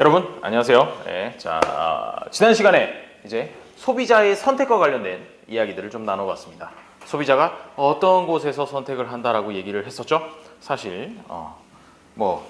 여러분 안녕하세요. 네, 자 지난 시간에 이제 소비자의 선택과 관련된 이야기들을 좀 나눠봤습니다. 소비자가 어떤 곳에서 선택을 한다라고 얘기를 했었죠. 사실 뭐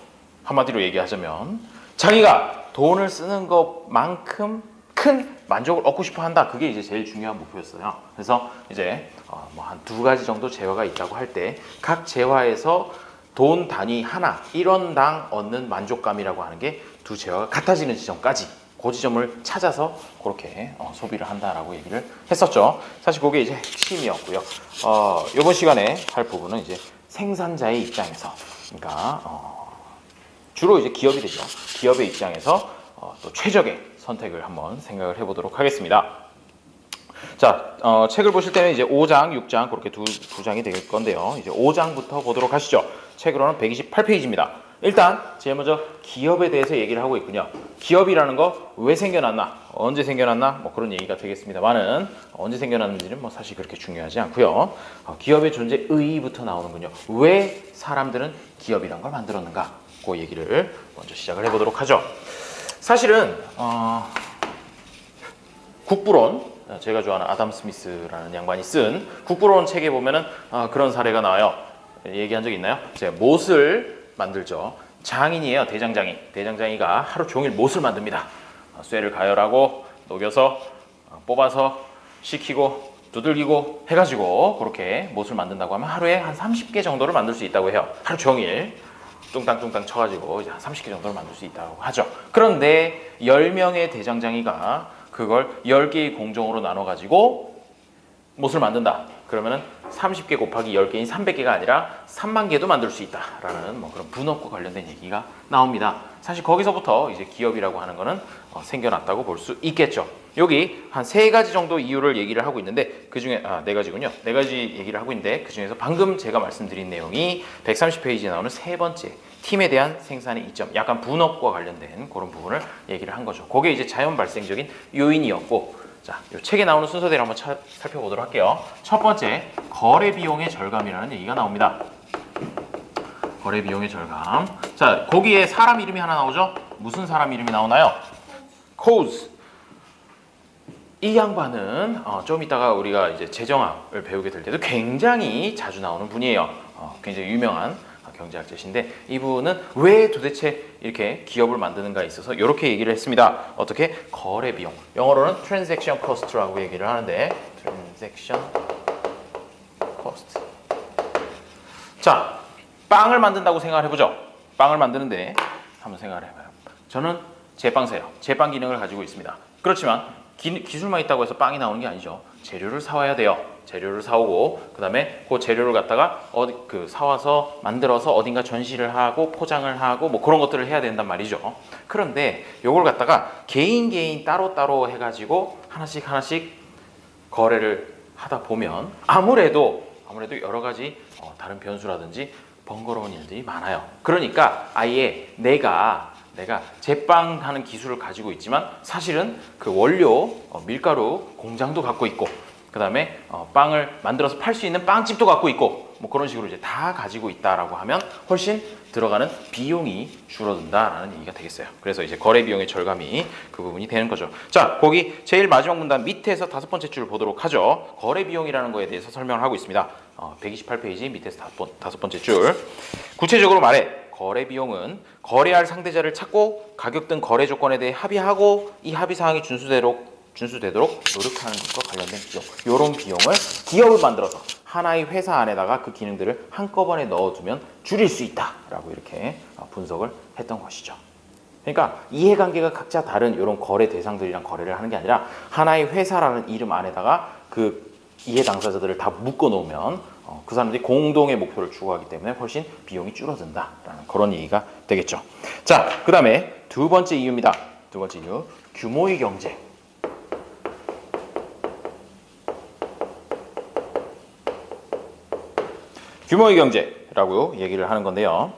한마디로 얘기하자면 자기가 돈을 쓰는 것만큼 큰 만족을 얻고 싶어 한다. 그게 이제 제일 중요한 목표였어요. 그래서 이제 뭐 한 두 가지 정도 재화가 있다고 할 때 각 재화에서 돈 단위 하나 1원당 얻는 만족감이라고 하는 게 두 재화가 같아지는 지점까지 그 지점을 찾아서 그렇게 소비를 한다라고 얘기를 했었죠. 사실 그게 이제 핵심이었고요. 이번 시간에 할 부분은 이제 생산자의 입장에서, 그러니까 주로 이제 기업이 되죠. 기업의 입장에서 또 최적의 선택을 한번 생각을 해보도록 하겠습니다. 자, 책을 보실 때는 이제 5장, 6장 그렇게 두 장이 될 건데요. 이제 5장부터 보도록 하시죠. 책으로는 128페이지입니다. 일단 제일 먼저 기업에 대해서 얘기를 하고 있군요. 기업이라는 거 왜 생겨났나, 언제 생겨났나, 뭐 그런 얘기가 되겠습니다만은 언제 생겨났는지는 뭐 사실 그렇게 중요하지 않고요. 기업의 존재 의의부터 나오는군요. 왜 사람들은 기업이란 걸 만들었는가, 그 얘기를 먼저 시작을 해보도록 하죠. 사실은 국부론, 제가 좋아하는 아담 스미스라는 양반이 쓴 국부론 책에 보면은 그런 사례가 나와요. 얘기한 적 있나요? 제가 못을 만들죠. 장인이에요. 대장장이. 대장장이가 하루 종일 못을 만듭니다. 쇠를 가열하고 녹여서 뽑아서 식히고 두들기고 해가지고 그렇게 못을 만든다고 하면 하루에 한 30개 정도를 만들 수 있다고 해요. 하루 종일 뚱땅뚱땅 쳐가지고 이제 한 30개 정도를 만들 수 있다고 하죠. 그런데 10명의 대장장이가 그걸 10개의 공정으로 나눠가지고 못을 만든다. 그러면은 30개 곱하기 10개인 300개가 아니라 3만 개도 만들 수 있다라는 뭐 그런 분업과 관련된 얘기가 나옵니다. 사실 거기서부터 이제 기업이라고 하는 거는 생겨났다고 볼 수 있겠죠. 여기 한 3가지 정도 이유를 얘기를 하고 있는데 그 중에 4가지군요. 4가지 얘기를 하고 있는데 그 중에서 방금 제가 말씀드린 내용이 130페이지에 나오는 세 번째 팀에 대한 생산의 이점, 약간 분업과 관련된 그런 부분을 얘기를 한 거죠. 그게 이제 자연 발생적인 요인이었고, 자, 이 책에 나오는 순서대로 한번 살펴보도록 할게요. 첫 번째, 거래 비용의 절감이라는 얘기가 나옵니다. 거래 비용의 절감. 자, 거기에 사람 이름이 하나 나오죠? 무슨 사람 이름이 나오나요? 코즈. 이 양반은 좀 이따가 우리가 이제 재정학을 배우게 될 때도 굉장히 자주 나오는 분이에요. 굉장히 유명한 경제학자신데 이분은 왜 도대체 이렇게 기업을 만드는가에 있어서 이렇게 얘기를 했습니다. 어떻게? 거래 비용. 영어로는 transaction cost라고 얘기를 하는데 transaction cost. 자, 빵을 만든다고 생각을 해보죠. 빵을 만드는데 한번 생각을 해봐요. 저는 제빵사예요. 제빵 기능을 가지고 있습니다. 그렇지만 기술만 있다고 해서 빵이 나오는 게 아니죠. 재료를 사와야 돼요. 재료를 사오고 그 다음에 그 재료를 갖다가 사와서 만들어서 어딘가 전시를 하고 포장을 하고 뭐 그런 것들을 해야 된단 말이죠. 그런데 요걸 갖다가 개인 따로따로 해가지고 하나씩 거래를 하다 보면 아무래도 여러 가지 다른 변수라든지 번거로운 일들이 많아요. 그러니까 아예 내가 제빵하는 기술을 가지고 있지만 사실은 그 원료 밀가루 공장도 갖고 있고 그 다음에 빵을 만들어서 팔 수 있는 빵집도 갖고 있고 뭐 그런 식으로 이제 다 가지고 있다라고 하면 훨씬 들어가는 비용이 줄어든다라는 얘기가 되겠어요. 그래서 이제 거래 비용의 절감이 그 부분이 되는 거죠. 자, 거기 제일 마지막 문단 밑에서 5번째 줄 보도록 하죠. 거래 비용이라는 거에 대해서 설명을 하고 있습니다. 128페이지 밑에서 5번째 줄. 구체적으로 말해 거래 비용은 거래할 상대자를 찾고 가격 등 거래 조건에 대해 합의하고 이 합의 사항이 준수되도록 노력하는 것과 관련된 비용. 이런 비용을 기업을 만들어서 하나의 회사 안에다가 그 기능들을 한꺼번에 넣어두면 줄일 수 있다라고 이렇게 분석을 했던 것이죠. 그러니까 이해관계가 각자 다른 이런 거래 대상들이랑 거래를 하는 게 아니라 하나의 회사라는 이름 안에다가 그 이해 당사자들을 다 묶어 놓으면 그 사람들이 공동의 목표를 추구하기 때문에 훨씬 비용이 줄어든다라는 그런 얘기가 되겠죠. 자, 그 다음에 두 번째 이유입니다. 두 번째 이유, 규모의 경제. 규모의 경제라고 얘기를 하는 건데요.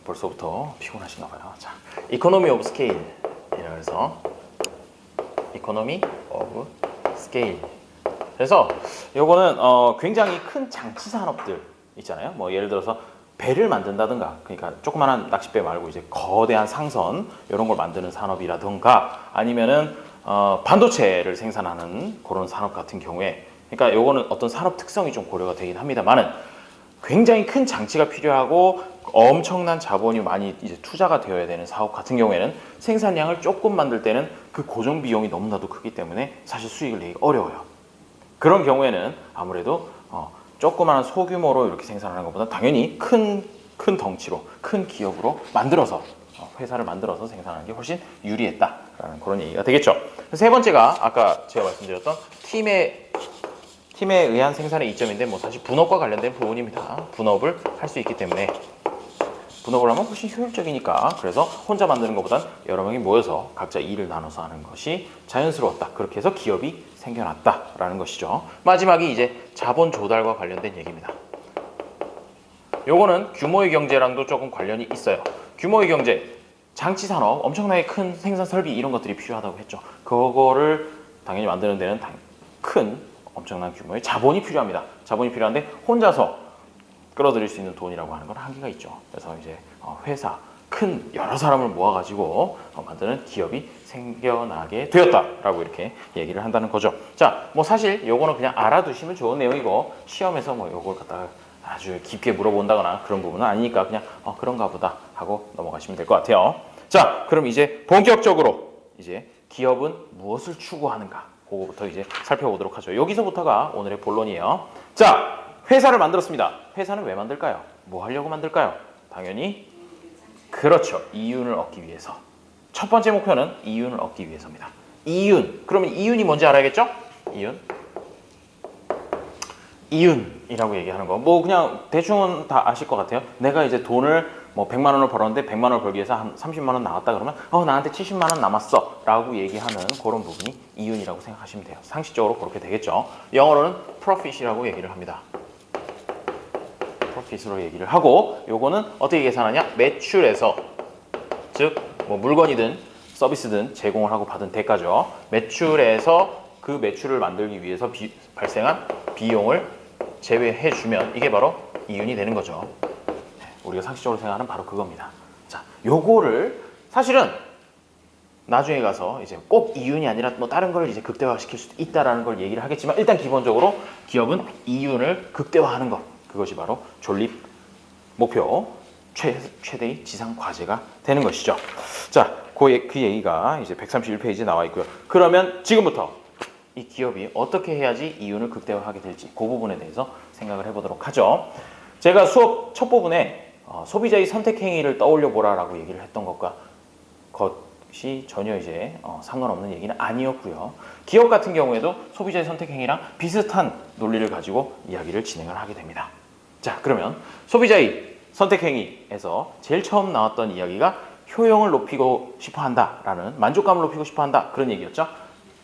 벌써부터 피곤하신가 봐요. 자, 이코노미 오브 스케일이라고 해서 이코노미 오브 스케일. 그래서 요거는 굉장히 큰 장치 산업들 있잖아요. 뭐 예를 들어서 배를 만든다든가, 그러니까 조그만한 낚싯배 말고 이제 거대한 상선 이런 걸 만드는 산업이라든가, 아니면은 반도체를 생산하는 그런 산업 같은 경우에, 그러니까 요거는 어떤 산업 특성이 좀 고려가 되긴 합니다만은 굉장히 큰 장치가 필요하고 엄청난 자본이 많이 이제 투자가 되어야 되는 사업 같은 경우에는 생산량을 조금 만들 때는 그 고정 비용이 너무나도 크기 때문에 사실 수익을 내기 어려워요. 그런 경우에는 아무래도 조그마한 소규모로 이렇게 생산하는 것보다 당연히 큰 덩치로, 큰 기업으로 만들어서, 회사를 만들어서 생산하는 게 훨씬 유리했다라는 그런 얘기가 되겠죠. 세 번째가 아까 제가 말씀드렸던 팀에 의한 생산의 이점인데, 뭐 사실 분업과 관련된 부분입니다. 분업을 할 수 있기 때문에, 분업을 하면 훨씬 효율적이니까, 그래서 혼자 만드는 것보단 여러 명이 모여서 각자 일을 나눠서 하는 것이 자연스러웠다. 그렇게 해서 기업이 생겨났다라는 것이죠. 마지막이 이제 자본 조달과 관련된 얘기입니다. 요거는 규모의 경제랑도 조금 관련이 있어요. 규모의 경제, 장치 산업, 엄청나게 큰 생산 설비 이런 것들이 필요하다고 했죠. 그거를 당연히 만드는 데는 큰 엄청난 규모의 자본이 필요합니다. 자본이 필요한데 혼자서 끌어들일 수 있는 돈이라고 하는 건 한계가 있죠. 그래서 이제 회사, 큰 여러 사람을 모아가지고 만드는 기업이 생겨나게 되었다라고 이렇게 얘기를 한다는 거죠. 자, 뭐 사실 요거는 그냥 알아두시면 좋은 내용이고, 시험에서 뭐 요걸 갖다가 아주 깊게 물어본다거나 그런 부분은 아니니까 그냥 그런가 보다 하고 넘어가시면 될 것 같아요. 자, 그럼 이제 본격적으로 이제 기업은 무엇을 추구하는가, 그거부터 이제 살펴보도록 하죠. 여기서부터가 오늘의 본론이에요. 자, 회사를 만들었습니다. 회사는 왜 만들까요? 뭐 하려고 만들까요? 당연히 그렇죠. 이윤을 얻기 위해서. 첫 번째 목표는 이윤을 얻기 위해서입니다. 이윤. 그러면 이윤이 뭔지 알아야겠죠? 이윤이라고 얘기하는 거. 뭐 그냥 대충은 다 아실 것 같아요. 내가 이제 돈을 뭐 100만 원을 벌었는데 100만 원을 벌기 위해서 한 30만 원 나왔다 그러면 나한테 70만 원 남았어 라고 얘기하는 그런 부분이 이윤이라고 생각하시면 돼요. 상식적으로 그렇게 되겠죠. 영어로는 profit이라고 얘기를 합니다. profit으로 얘기를 하고, 요거는 어떻게 계산하냐? 매출에서, 즉 뭐 물건이든 서비스든 제공을 하고 받은 대가죠. 매출에서 그 매출을 만들기 위해서 발생한 비용을 제외해주면 이게 바로 이윤이 되는 거죠. 우리가 상식적으로 생각하는 바로 그겁니다. 자, 요거를 사실은 나중에 가서 이제 꼭 이윤이 아니라 뭐 다른 걸 이제 극대화시킬 수도 있다라는 걸 얘기를 하겠지만, 일단 기본적으로 기업은 이윤을 극대화하는 것, 그것이 바로 존립 목표, 최대의 지상 과제가 되는 것이죠. 자, 그 얘기가 이제 131페이지에 나와 있고요. 그러면 지금부터 이 기업이 어떻게 해야지 이윤을 극대화하게 될지 그 부분에 대해서 생각을 해보도록 하죠. 제가 수업 첫 부분에 소비자의 선택 행위를 떠올려 보라라고 얘기를 했던 것이 전혀 이제 상관없는 얘기는 아니었고요. 기업 같은 경우에도 소비자의 선택 행위랑 비슷한 논리를 가지고 이야기를 진행을 하게 됩니다. 자, 그러면 소비자의 선택 행위에서 제일 처음 나왔던 이야기가 효용을 높이고 싶어 한다라는, 만족감을 높이고 싶어 한다, 그런 얘기였죠.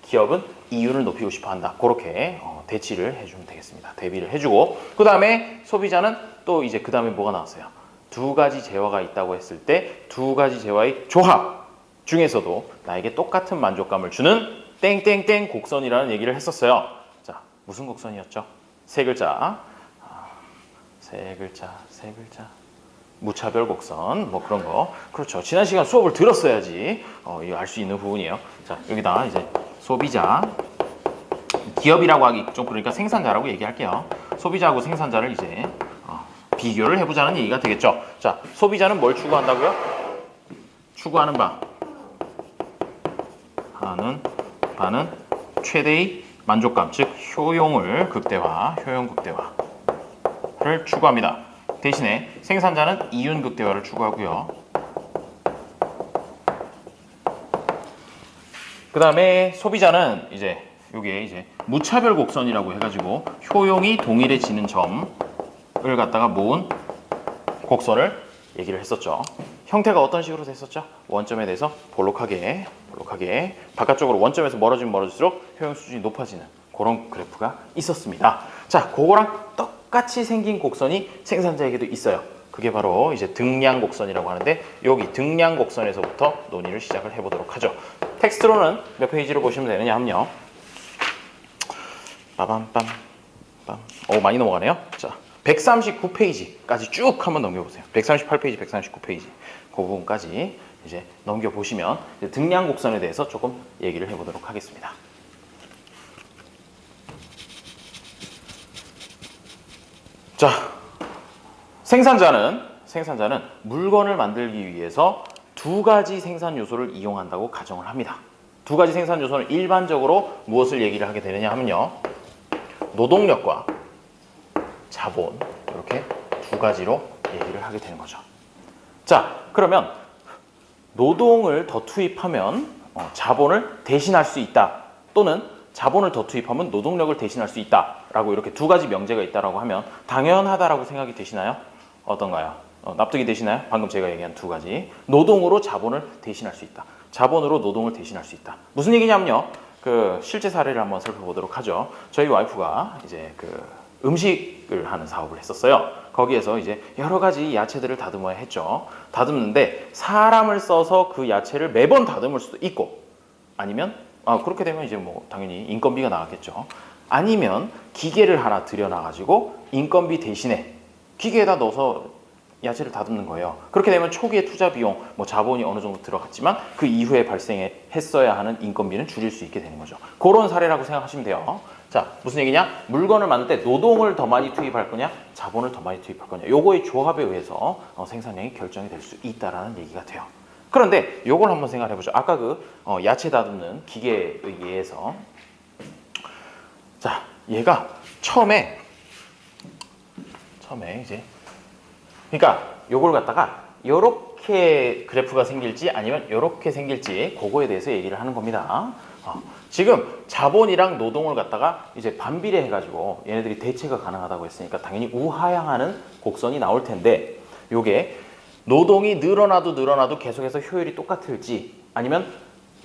기업은 이윤을 높이고 싶어 한다. 그렇게 대치를 해주면 되겠습니다. 대비를 해주고, 그 다음에 소비자는 또 이제 그 다음에 뭐가 나왔어요? 두 가지 재화가 있다고 했을 때 두 가지 재화의 조합 중에서도 나에게 똑같은 만족감을 주는 땡땡땡 곡선이라는 얘기를 했었어요. 자, 무슨 곡선이었죠? 세 글자. 세 글자. 무차별 곡선, 뭐 그런 거. 그렇죠. 지난 시간 수업을 들었어야지 이거 알 수 있는 부분이에요. 자, 여기다 이제 소비자, 기업이라고 하기 좀 그러니까 생산자라고 얘기할게요. 소비자하고 생산자를 이제 비교를 해보자는 얘기가 되겠죠. 자, 소비자는 뭘 추구한다고요? 추구하는 바는 최대의 만족감, 즉 효용 극대화를 추구합니다. 대신에 생산자는 이윤 극대화를 추구하고요. 그 다음에 소비자는 이제 요게 이제 무차별 곡선이라고 해가지고 효용이 동일해지는 점을 갖다가 모은 곡선을 얘기를 했었죠. 형태가 어떤 식으로 됐었죠? 원점에 대해서 볼록하게 바깥쪽으로 원점에서 멀어지면 멀어질수록 효용 수준이 높아지는 그런 그래프가 있었습니다. 자, 그거랑 똑같이 생긴 곡선이 생산자에게도 있어요. 그게 바로 이제 등량 곡선이라고 하는데, 여기 등량 곡선에서부터 논의를 시작을 해보도록 하죠. 텍스트로는 몇 페이지로 보시면 되느냐 하면요. 빠밤빰빰. 많이 넘어가네요. 자, 139페이지까지 쭉 한번 넘겨보세요. 138페이지, 139페이지 그 부분까지 이제 넘겨보시면 이제 등량 곡선에 대해서 조금 얘기를 해보도록 하겠습니다. 자, 생산자는 물건을 만들기 위해서 두 가지 생산 요소를 이용한다고 가정을 합니다. 두 가지 생산 요소는 일반적으로 무엇을 얘기를 하게 되느냐 하면요, 노동력과 자본, 이렇게 두 가지로 얘기를 하게 되는 거죠. 자, 그러면 노동을 더 투입하면 자본을 대신할 수 있다, 또는 자본을 더 투입하면 노동력을 대신할 수 있다라고 이렇게 두 가지 명제가 있다라고 하면 당연하다라고 생각이 되시나요? 어떤가요? 납득이 되시나요? 방금 제가 얘기한 두 가지. 노동으로 자본을 대신할 수 있다, 자본으로 노동을 대신할 수 있다. 무슨 얘기냐면요, 그 실제 사례를 한번 살펴보도록 하죠. 저희 와이프가 이제 그 음식을 하는 사업을 했었어요. 거기에서 이제 여러 가지 야채들을 다듬어야 했죠. 다듬는데 사람을 써서 그 야채를 매번 다듬을 수도 있고, 아니면 그렇게 되면 이제 뭐 당연히 인건비가 나갔겠죠. 아니면 기계를 하나 들여놔가지고 인건비 대신에 기계에다 넣어서 야채를 다듬는 거예요. 그렇게 되면 초기에 투자 비용, 뭐 자본이 어느 정도 들어갔지만 그 이후에 발생했어야 하는 인건비는 줄일 수 있게 되는 거죠. 그런 사례라고 생각하시면 돼요. 자, 무슨 얘기냐? 물건을 만들 때 노동을 더 많이 투입할 거냐, 자본을 더 많이 투입할 거냐, 요거의 조합에 의해서 생산량이 결정이 될 수 있다라는 얘기가 돼요. 그런데 요걸 한번 생각해 보죠. 아까 그 야채 다듬는 기계에 의해서, 자, 얘가 처음에 이제, 그러니까 요걸 갖다가 요렇게 그래프가 생길지 아니면 요렇게 생길지 그거에 대해서 얘기를 하는 겁니다. 지금 자본이랑 노동을 갖다가 이제 반비례 해가지고 얘네들이 대체가 가능하다고 했으니까 당연히 우하향하는 곡선이 나올 텐데, 요게 노동이 늘어나도 계속해서 효율이 똑같을지, 아니면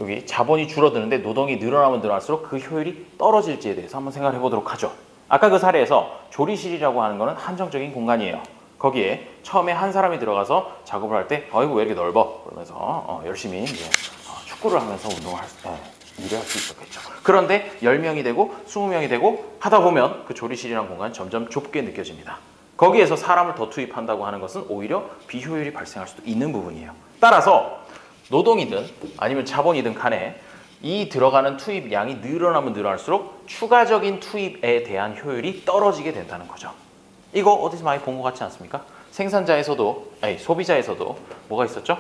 여기 자본이 줄어드는데 노동이 늘어나면 늘어날수록 그 효율이 떨어질지에 대해서 한번 생각을 해보도록 하죠. 아까 그 사례에서 조리실이라고 하는 거는 한정적인 공간이에요. 거기에 처음에 한 사람이 들어가서 작업을 할 때 어이구 왜 이렇게 넓어? 그러면서 열심히 이제 축구를 하면서 운동을 일을 할 수 있었겠죠. 그런데 10명이 되고 20명이 되고 하다 보면 그 조리실이라는 공간이 점점 좁게 느껴집니다. 거기에서 사람을 더 투입한다고 하는 것은 오히려 비효율이 발생할 수도 있는 부분이에요. 따라서 노동이든 아니면 자본이든 간에 이 들어가는 투입량이 늘어나면 늘어날수록 추가적인 투입에 대한 효율이 떨어지게 된다는 거죠. 이거 어디서 많이 본 것 같지 않습니까? 생산자에서도, 소비자에서도 뭐가 있었죠?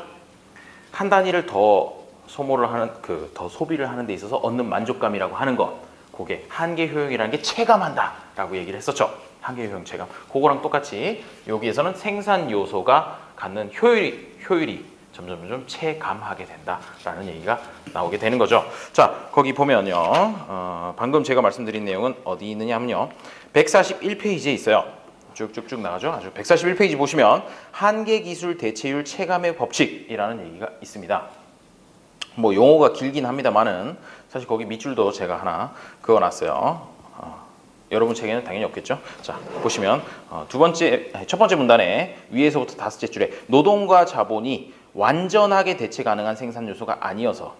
한 단위를 더 소모를 하는, 더 소비를 하는 데 있어서 얻는 만족감이라고 하는 것, 그게 한계 효용이라는 게 체감한다라고 얘기를 했었죠. 한계 효용 체감. 그거랑 똑같이 여기에서는 생산 요소가 갖는 효율이 점점 체감하게 된다라는 얘기가 나오게 되는 거죠. 자, 거기 보면요, 방금 제가 말씀드린 내용은 어디 있느냐 하면요, 141페이지에 있어요. 쭉쭉쭉 나가죠. 아주 141페이지 보시면 한계기술 대체율 체감의 법칙이라는 얘기가 있습니다. 뭐 용어가 길긴 합니다만은 사실 거기 밑줄도 제가 하나 그어놨어요. 여러분 책에는 당연히 없겠죠. 자, 보시면 첫 번째 문단에 위에서부터 다섯째 줄에 노동과 자본이 완전하게 대체 가능한 생산 요소가 아니어서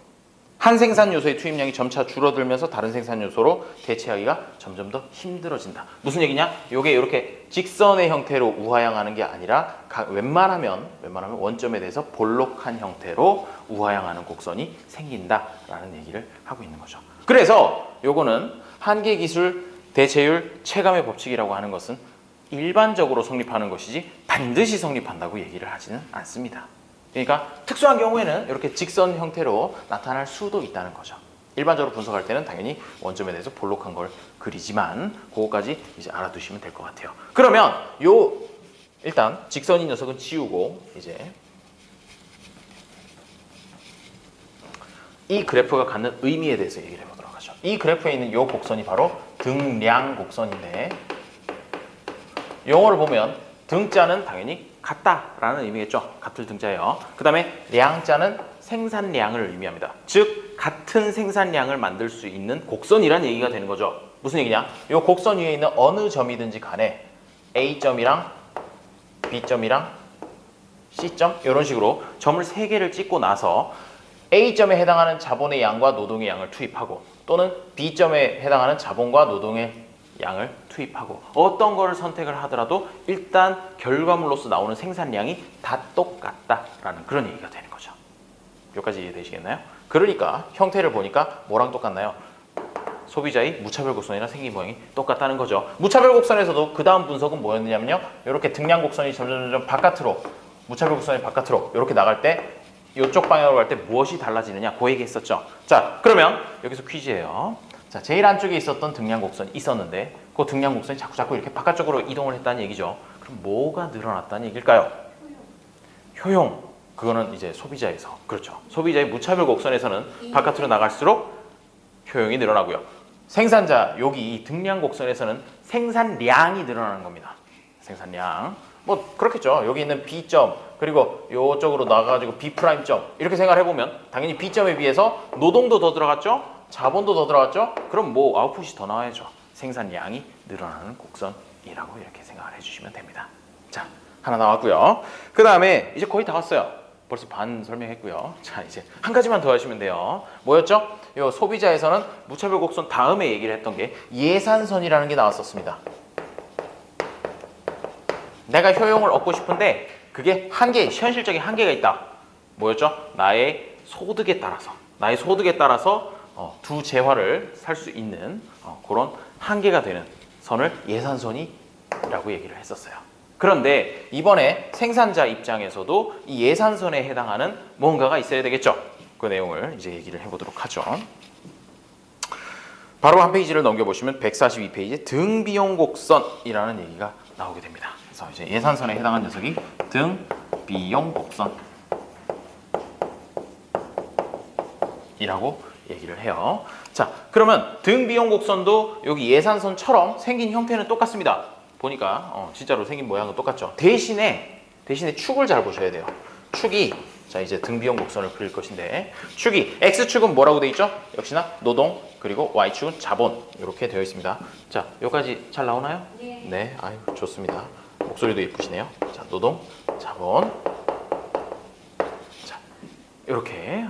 한 생산 요소의 투입량이 점차 줄어들면서 다른 생산 요소로 대체하기가 점점 더 힘들어진다. 무슨 얘기냐? 요게 이렇게 직선의 형태로 우하향하는 게 아니라 웬만하면 원점에 대해서 볼록한 형태로 우하향하는 곡선이 생긴다라는 얘기를 하고 있는 거죠. 그래서 요거는 한계기술 대체율 체감의 법칙이라고 하는 것은 일반적으로 성립하는 것이지 반드시 성립한다고 얘기를 하지는 않습니다. 그러니까 특수한 경우에는 이렇게 직선 형태로 나타날 수도 있다는 거죠. 일반적으로 분석할 때는 당연히 원점에 대해서 볼록한 걸 그리지만 그거까지 이제 알아두시면 될 것 같아요. 그러면 일단 직선인 녀석은 지우고 이제 이 그래프가 갖는 의미에 대해서 얘기를 해보도록 하죠. 이 그래프에 있는 이 곡선이 바로 등량 곡선인데, 용어를 보면 등자는 당연히 같다라는 의미겠죠. 같을 등자예요. 그 다음에 량자는 생산량을 의미합니다. 즉 같은 생산량을 만들 수 있는 곡선이란 얘기가 되는 거죠. 무슨 얘기냐? 이 곡선 위에 있는 어느 점이든지 간에 A점이랑 B점이랑 C점 이런 식으로 점을 3개를 찍고 나서 A점에 해당하는 자본의 양과 노동의 양을 투입하고, 또는 B점에 해당하는 자본과 노동의 양을 투입하고 어떤 거를 선택을 하더라도 일단 결과물로서 나오는 생산량이 다 똑같다라는 그런 얘기가 되는 거죠. 여기까지 이해되시겠나요? 그러니까 형태를 보니까 뭐랑 똑같나요? 소비자의 무차별 곡선이랑 생긴 모양이 똑같다는 거죠. 무차별 곡선에서도 그 다음 분석은 뭐였냐면요. 이렇게 등량 곡선이 점점 바깥으로, 무차별 곡선이 바깥으로 이렇게 나갈 때 이쪽 방향으로 갈 때 무엇이 달라지느냐 그 얘기 했었죠. 자, 그러면 여기서 퀴즈예요. 자, 제일 안쪽에 있었던 등량 곡선이 있었는데 그 등량 곡선이 자꾸 이렇게 바깥쪽으로 이동을 했다는 얘기죠. 그럼 뭐가 늘어났다는 얘기일까요? 효용. 그거는 이제 소비자에서, 그렇죠. 소비자의 무차별 곡선에서는 바깥으로 나갈수록 효용이 늘어나고요. 생산자, 여기 이 등량 곡선에서는 생산량이 늘어나는 겁니다. 생산량. 뭐 그렇겠죠. 여기 있는 B점 그리고 이쪽으로 나가가지고 B'점 이렇게 생각을 해보면 당연히 B점에 비해서 노동도 더 들어갔죠. 자본도 더 들어갔죠. 그럼 뭐 아웃풋이 더 나와야죠. 생산량이 늘어나는 곡선이라고 이렇게 생각을 해주시면 됩니다. 자, 하나 나왔고요. 그 다음에 이제 거의 다 왔어요. 벌써 반 설명했고요. 자, 이제 한 가지만 더 하시면 돼요. 뭐였죠? 요 소비자에서는 무차별 곡선 다음에 얘기를 했던 게 예산선이라는 게 나왔었습니다. 내가 효용을 얻고 싶은데 그게 현실적인 한계가 있다. 뭐였죠? 나의 소득에 따라서 두 재화를 살 수 있는 그런 한계가 되는 선을 예산선이라고 얘기를 했었어요. 그런데 이번에 생산자 입장에서도 이 예산선에 해당하는 뭔가가 있어야 되겠죠. 그 내용을 이제 얘기를 해보도록 하죠. 바로 한 페이지를 넘겨보시면 142페이지 등비용 곡선이라는 얘기가 나오게 됩니다. 그래서 이제 예산선에 해당하는 녀석이 등비용 곡선이라고 얘기를 해요. 자, 그러면 등비용 곡선도 여기 예산선처럼 생긴 형태는 똑같습니다. 보니까 진짜로 생긴 모양은 똑같죠. 대신에 축을 잘 보셔야 돼요. 축이, 자 이제 등비용 곡선을 그릴 것인데 축이 X축은 뭐라고 돼 있죠? 역시나 노동, 그리고 Y축은 자본 이렇게 되어 있습니다. 자, 여기까지 잘 나오나요? 네. 네, 아유 좋습니다. 목소리도 예쁘시네요. 자, 노동, 자본. 자, 이렇게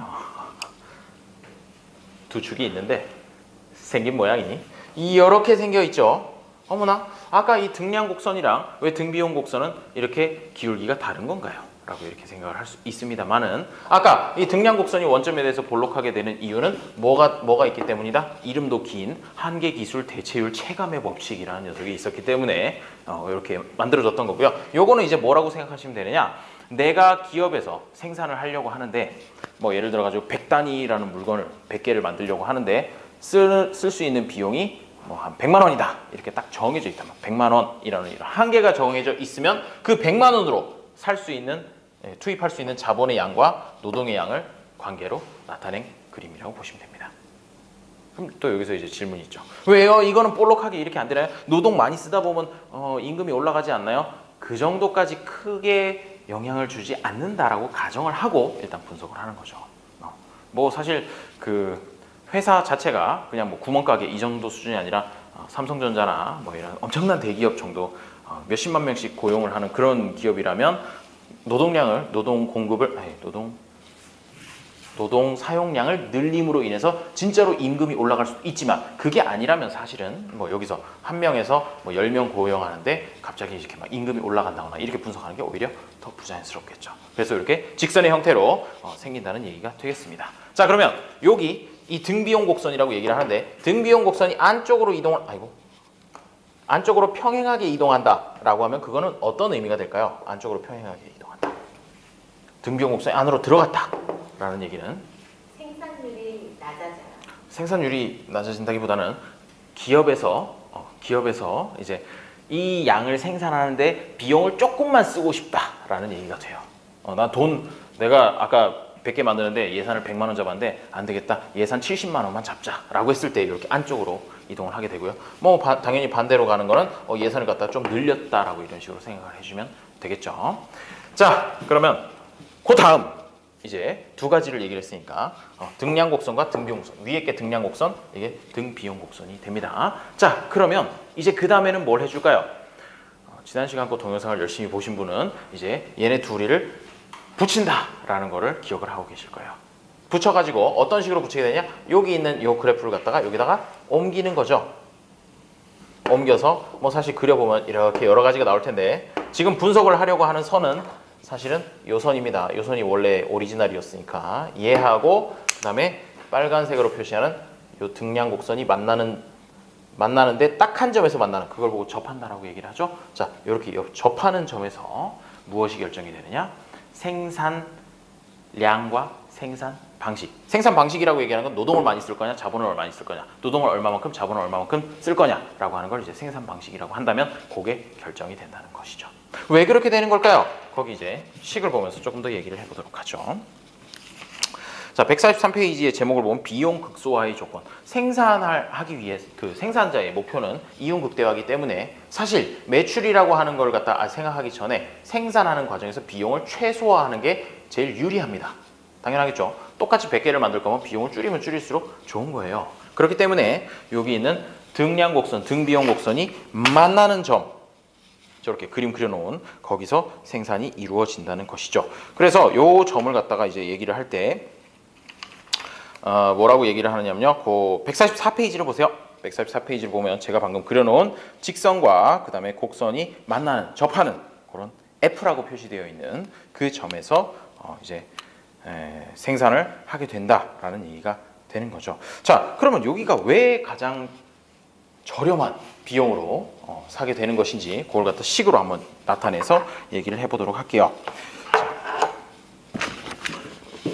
두 축이 있는데 생긴 모양이 이렇게 생겨 있죠. 어머나, 아까 이 등량 곡선이랑 왜 등비용 곡선은 이렇게 기울기가 다른 건가요? 라고 이렇게 생각을 할 수 있습니다만은 아까 이 등량 곡선이 원점에 대해서 볼록하게 되는 이유는 뭐가 있기 때문이다? 이름도 긴 한계기술 대체율 체감의 법칙이라는 녀석이 있었기 때문에 이렇게 만들어졌던 거고요. 요거는 이제 뭐라고 생각하시면 되느냐? 내가 기업에서 생산을 하려고 하는데 뭐 예를 들어 가지고 100단위라는 물건을 100개를 만들려고 하는데 쓸 수 있는 비용이 뭐 한 100만 원이다 이렇게 딱 정해져 있다면 100만 원이라는 이런 한계가 정해져 있으면 그 100만 원으로 살 수 있는 투입할 수 있는 자본의 양과 노동의 양을 관계로 나타낸 그림이라고 보시면 됩니다. 그럼 또 여기서 이제 질문이 있죠. 왜요? 이거는 볼록하게 이렇게 안 되나요? 노동 많이 쓰다 보면 임금이 올라가지 않나요? 그 정도까지 크게 영향을 주지 않는다라고 가정을 하고 일단 분석을 하는 거죠. 뭐 사실 그 회사 자체가 그냥 뭐 구멍가게 이 정도 수준이 아니라 삼성전자나 뭐 이런 엄청난 대기업 정도 몇십만 명씩 고용을 하는 그런 기업이라면 노동 사용량을 늘림으로 인해서 진짜로 임금이 올라갈 수도 있지만 그게 아니라면 사실은 뭐 여기서 한 명에서 뭐 10명 고용하는데 갑자기 이렇게 막 임금이 올라간다거나 이렇게 분석하는 게 오히려 더 부자연스럽겠죠. 그래서 이렇게 직선의 형태로 생긴다는 얘기가 되겠습니다. 자, 그러면 여기 이 등비용 곡선이라고 얘기를 하는데 등비용 곡선이 안쪽으로 평행하게 이동한다라고 하면 그거는 어떤 의미가 될까요? 안쪽으로 평행하게 이동한다. 등비용 곡선이 안으로 들어갔다라는 얘기는 생산률이 낮아져요. 생산율이 낮아진다기보다는 기업에서 이제 이 양을 생산하는데 비용을 조금만 쓰고 싶다라는 얘기가 돼요. 내가 아까 100개 만드는데 예산을 100만 원 잡았는데 안 되겠다. 예산 70만 원만 잡자라고 했을 때 이렇게 안쪽으로 이동을 하게 되고요. 뭐 당연히 반대로 가는 거는 예산을 갖다 좀 늘렸다라고 이런 식으로 생각을 해주면 되겠죠. 자, 그러면 그 다음 이제 두 가지를 얘기를 했으니까 등량 곡선과 등비용 곡선, 위에 게 등량 곡선, 이게 등비용 곡선이 됩니다. 자, 그러면 이제 그 다음에는 뭘 해줄까요? 지난 시간 거 동영상을 열심히 보신 분은 이제 얘네 둘이를 붙인다라는 거를 기억을 하고 계실 거예요. 붙여가지고 어떤 식으로 붙이게 되냐? 여기 있는 이 그래프를 갖다가 여기다가 옮기는 거죠. 옮겨서 뭐 사실 그려보면 이렇게 여러 가지가 나올 텐데 지금 분석을 하려고 하는 선은 사실은 요 선입니다. 요 선이 원래 오리지널이었으니까 얘하고 그다음에 빨간색으로 표시하는 요 등량 곡선이 만나는데 딱 한 점에서 만나는 그걸 보고 접한다라고 얘기를 하죠. 자, 이렇게 접하는 점에서 무엇이 결정이 되느냐? 생산량과 생산 방식. 생산 방식이라고 얘기하는 건 노동을 많이 쓸 거냐, 자본을 얼마나 쓸 거냐, 노동을 얼마만큼, 자본을 얼마만큼 쓸 거냐라고 하는 걸 이제 생산 방식이라고 한다면 그게 결정이 된다는 것이죠. 왜 그렇게 되는 걸까요? 거기 이제 식을 보면서 조금 더 얘기를 해보도록 하죠. 자, 143페이지의 제목을 보면 비용 극소화의 조건. 생산하기 위해 그 생산자의 목표는 이윤 극대화이기 때문에 사실 매출이라고 하는 걸 갖다 생각하기 전에 생산하는 과정에서 비용을 최소화하는 게 제일 유리합니다. 당연하겠죠. 똑같이 100개를 만들 거면 비용을 줄이면 줄일수록 좋은 거예요. 그렇기 때문에 여기 있는 등량 곡선, 등비용 곡선이 만나는 점 저렇게 그림 그려놓은 거기서 생산이 이루어진다는 것이죠. 그래서 요 점을 갖다가 이제 얘기를 할 때 뭐라고 얘기를 하느냐면요. 그 144페이지를 보세요. 144페이지를 보면 제가 방금 그려놓은 직선과 그 다음에 곡선이 만나는, 접하는 그런 F라고 표시되어 있는 그 점에서 이제 생산을 하게 된다라는 얘기가 되는 거죠. 자, 그러면 여기가 왜 가장 저렴한 비용으로 사게 되는 것인지 그걸 갖다 식으로 한번 나타내서 얘기를 해보도록 할게요.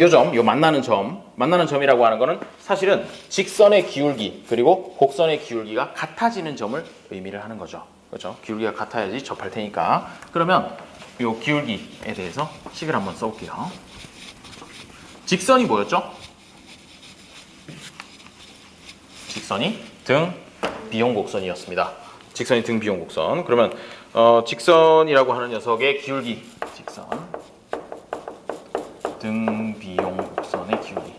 요 점, 요 만나는 점이라고 하는 거는 사실은 직선의 기울기 그리고 곡선의 기울기가 같아지는 점을 의미를 하는 거죠. 그렇죠? 기울기가 같아야지 접할 테니까. 그러면 요 기울기에 대해서 식을 한번 써볼게요. 직선이 뭐였죠? 직선이 등 비용 곡선이었습니다. 직선이 등 비용 곡선. 그러면 직선이라고 하는 녀석의 기울기, 직선 등 비용 곡선의 기울기.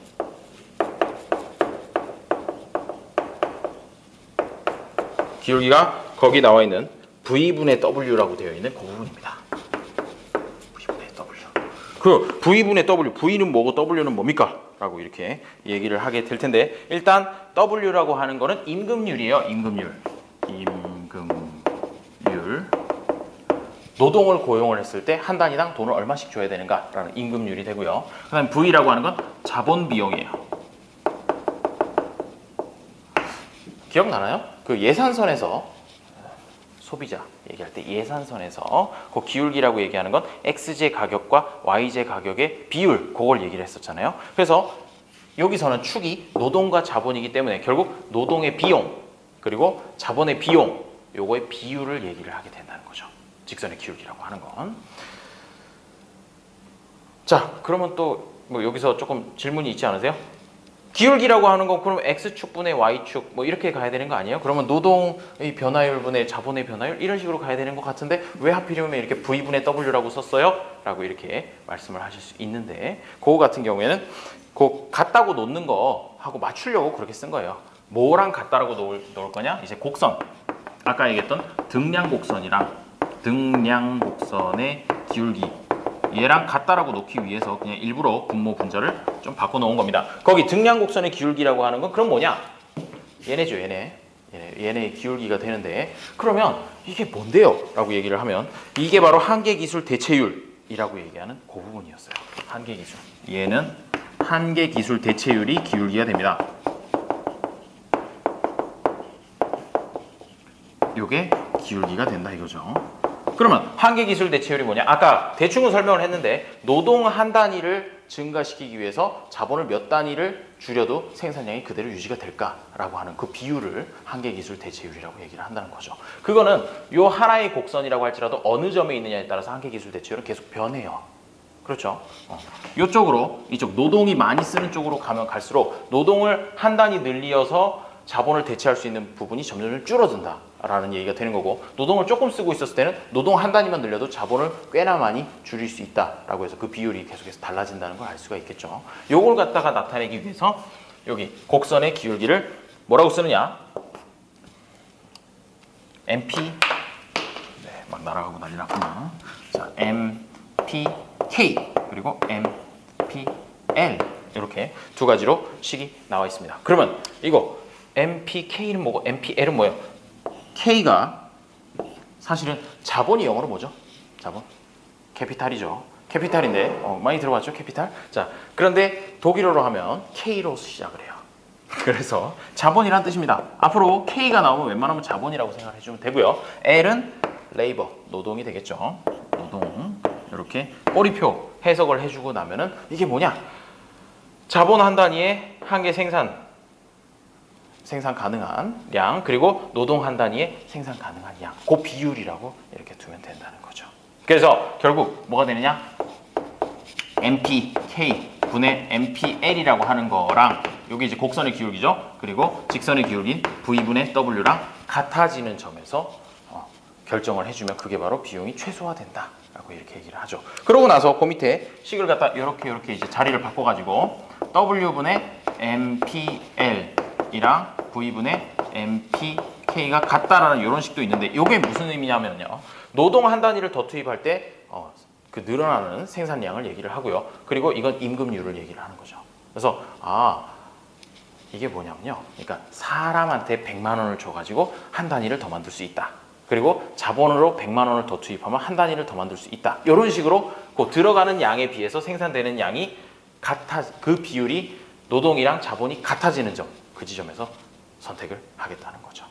기울기가 거기 나와 있는 V분의 W라고 되어 있는 그 부분입니다. V분의 W. 그 V분의 W, V는 뭐고 W는 뭡니까? 라고 이렇게 얘기를 하게 될 텐데 일단 W라고 하는 거는 임금률이에요. 임금률. 노동을 고용을 했을 때 한 단위당 돈을 얼마씩 줘야 되는가라는 임금률이 되고요. 그 다음에 V라고 하는 건 자본 비용이에요. 기억나나요? 그 예산선에서 소비자 얘기할 때 예산선에서 그 기울기라고 얘기하는 건 X제 가격과 Y제 가격의 비율 그걸 얘기를 했었잖아요. 그래서 여기서는 축이 노동과 자본이기 때문에 결국 노동의 비용 그리고 자본의 비용 요거의 비율을 얘기를 하게 된다는 거죠. 직선의 기울기라고 하는 건. 자, 그러면 또 뭐 여기서 조금 질문이 있지 않으세요? 기울기라고 하는 건 그럼 X축분의 Y축 뭐 이렇게 가야 되는 거 아니에요? 그러면 노동의 변화율분의 자본의 변화율 이런 식으로 가야 되는 것 같은데 왜 하필이면 이렇게 V분의 W라고 썼어요? 라고 이렇게 말씀을 하실 수 있는데 그거 같은 경우에는 그 같다고 놓는 거 하고 맞추려고 그렇게 쓴 거예요. 뭐랑 같다라고 놓을 거냐? 이제 곡선. 아까 얘기했던 등량 곡선이랑 등량 곡선의 기울기 얘랑 같다라고 놓기 위해서 그냥 일부러 분모 분자를 좀 바꿔 놓은 겁니다. 거기 등량 곡선의 기울기라고 하는 건 그럼 뭐냐? 얘네죠, 얘네의 기울기가 되는데 그러면 이게 뭔데요? 라고 얘기를 하면 이게 바로 한계기술 대체율이라고 얘기하는 그 부분이었어요. 한계기술. 얘는 한계기술 대체율이 기울기가 됩니다. 요게 기울기가 된다 이거죠. 그러면 한계기술 대체율이 뭐냐? 아까 대충은 설명을 했는데 노동 한 단위를 증가시키기 위해서 자본을 몇 단위를 줄여도 생산량이 그대로 유지가 될까라고 하는 그 비율을 한계기술 대체율이라고 얘기를 한다는 거죠. 그거는 요 하나의 곡선이라고 할지라도 어느 점에 있느냐에 따라서 한계기술 대체율은 계속 변해요. 그렇죠? 이쪽으로 이쪽 노동이 많이 쓰는 쪽으로 가면 갈수록 노동을 한 단위 늘려서 자본을 대체할 수 있는 부분이 점점 줄어든다라는 얘기가 되는 거고 노동을 조금 쓰고 있었을 때는 노동 한 단위만 늘려도 자본을 꽤나 많이 줄일 수 있다라고 해서 그 비율이 계속해서 달라진다는 걸 알 수가 있겠죠. 요걸 갖다가 나타내기 위해서 여기 곡선의 기울기를 뭐라고 쓰느냐? MP 네, 막 날아가고 난리 났구나. 자, MPK 그리고 MPL 이렇게 두 가지로 식이 나와 있습니다. 그러면 이거 MPK는 뭐고 MPL은 뭐예요? K가 사실은 자본이 영어로 뭐죠? 자본? 캐피탈이죠. 캐피탈인데 많이 들어봤죠? 캐피탈? 자, 그런데 독일어로 하면 K로 시작을 해요. 그래서 자본이란 뜻입니다. 앞으로 K가 나오면 웬만하면 자본이라고 생각해 주면 되고요. L은 레이버, 노동이 되겠죠. 노동. 이렇게 꼬리표 해석을 해주고 나면은 이게 뭐냐? 자본 한 단위에 한 개 생산 가능한 양, 그리고 노동 한 단위에 생산 가능한 양, 그 비율이라고 이렇게 두면 된다는 거죠. 그래서 결국 뭐가 되느냐? MPK 분의 MPL이라고 하는 거랑 여기 이제 곡선의 기울기죠. 그리고 직선의 기울기인 V분의 W랑 같아지는 점에서 결정을 해주면 그게 바로 비용이 최소화된다 라고 이렇게 얘기를 하죠. 그러고 나서 그 밑에 식을 갖다 이렇게 이제 자리를 바꿔가지고 W분의 MPL이랑 V분의 MPK가 같다라는 이런 식도 있는데 이게 무슨 의미냐면요. 노동 한 단위를 더 투입할 때 그 늘어나는 생산량을 얘기를 하고요. 그리고 이건 임금률을 얘기를 하는 거죠. 그래서 이게 뭐냐면요. 그러니까 사람한테 100만 원을 줘가지고 한 단위를 더 만들 수 있다. 그리고 자본으로 100만 원을 더 투입하면 한 단위를 더 만들 수 있다. 이런 식으로 그 들어가는 양에 비해서 생산되는 양이 그 비율이 노동이랑 자본이 같아지는 점, 그 지점에서 선택을 하겠다는 거죠.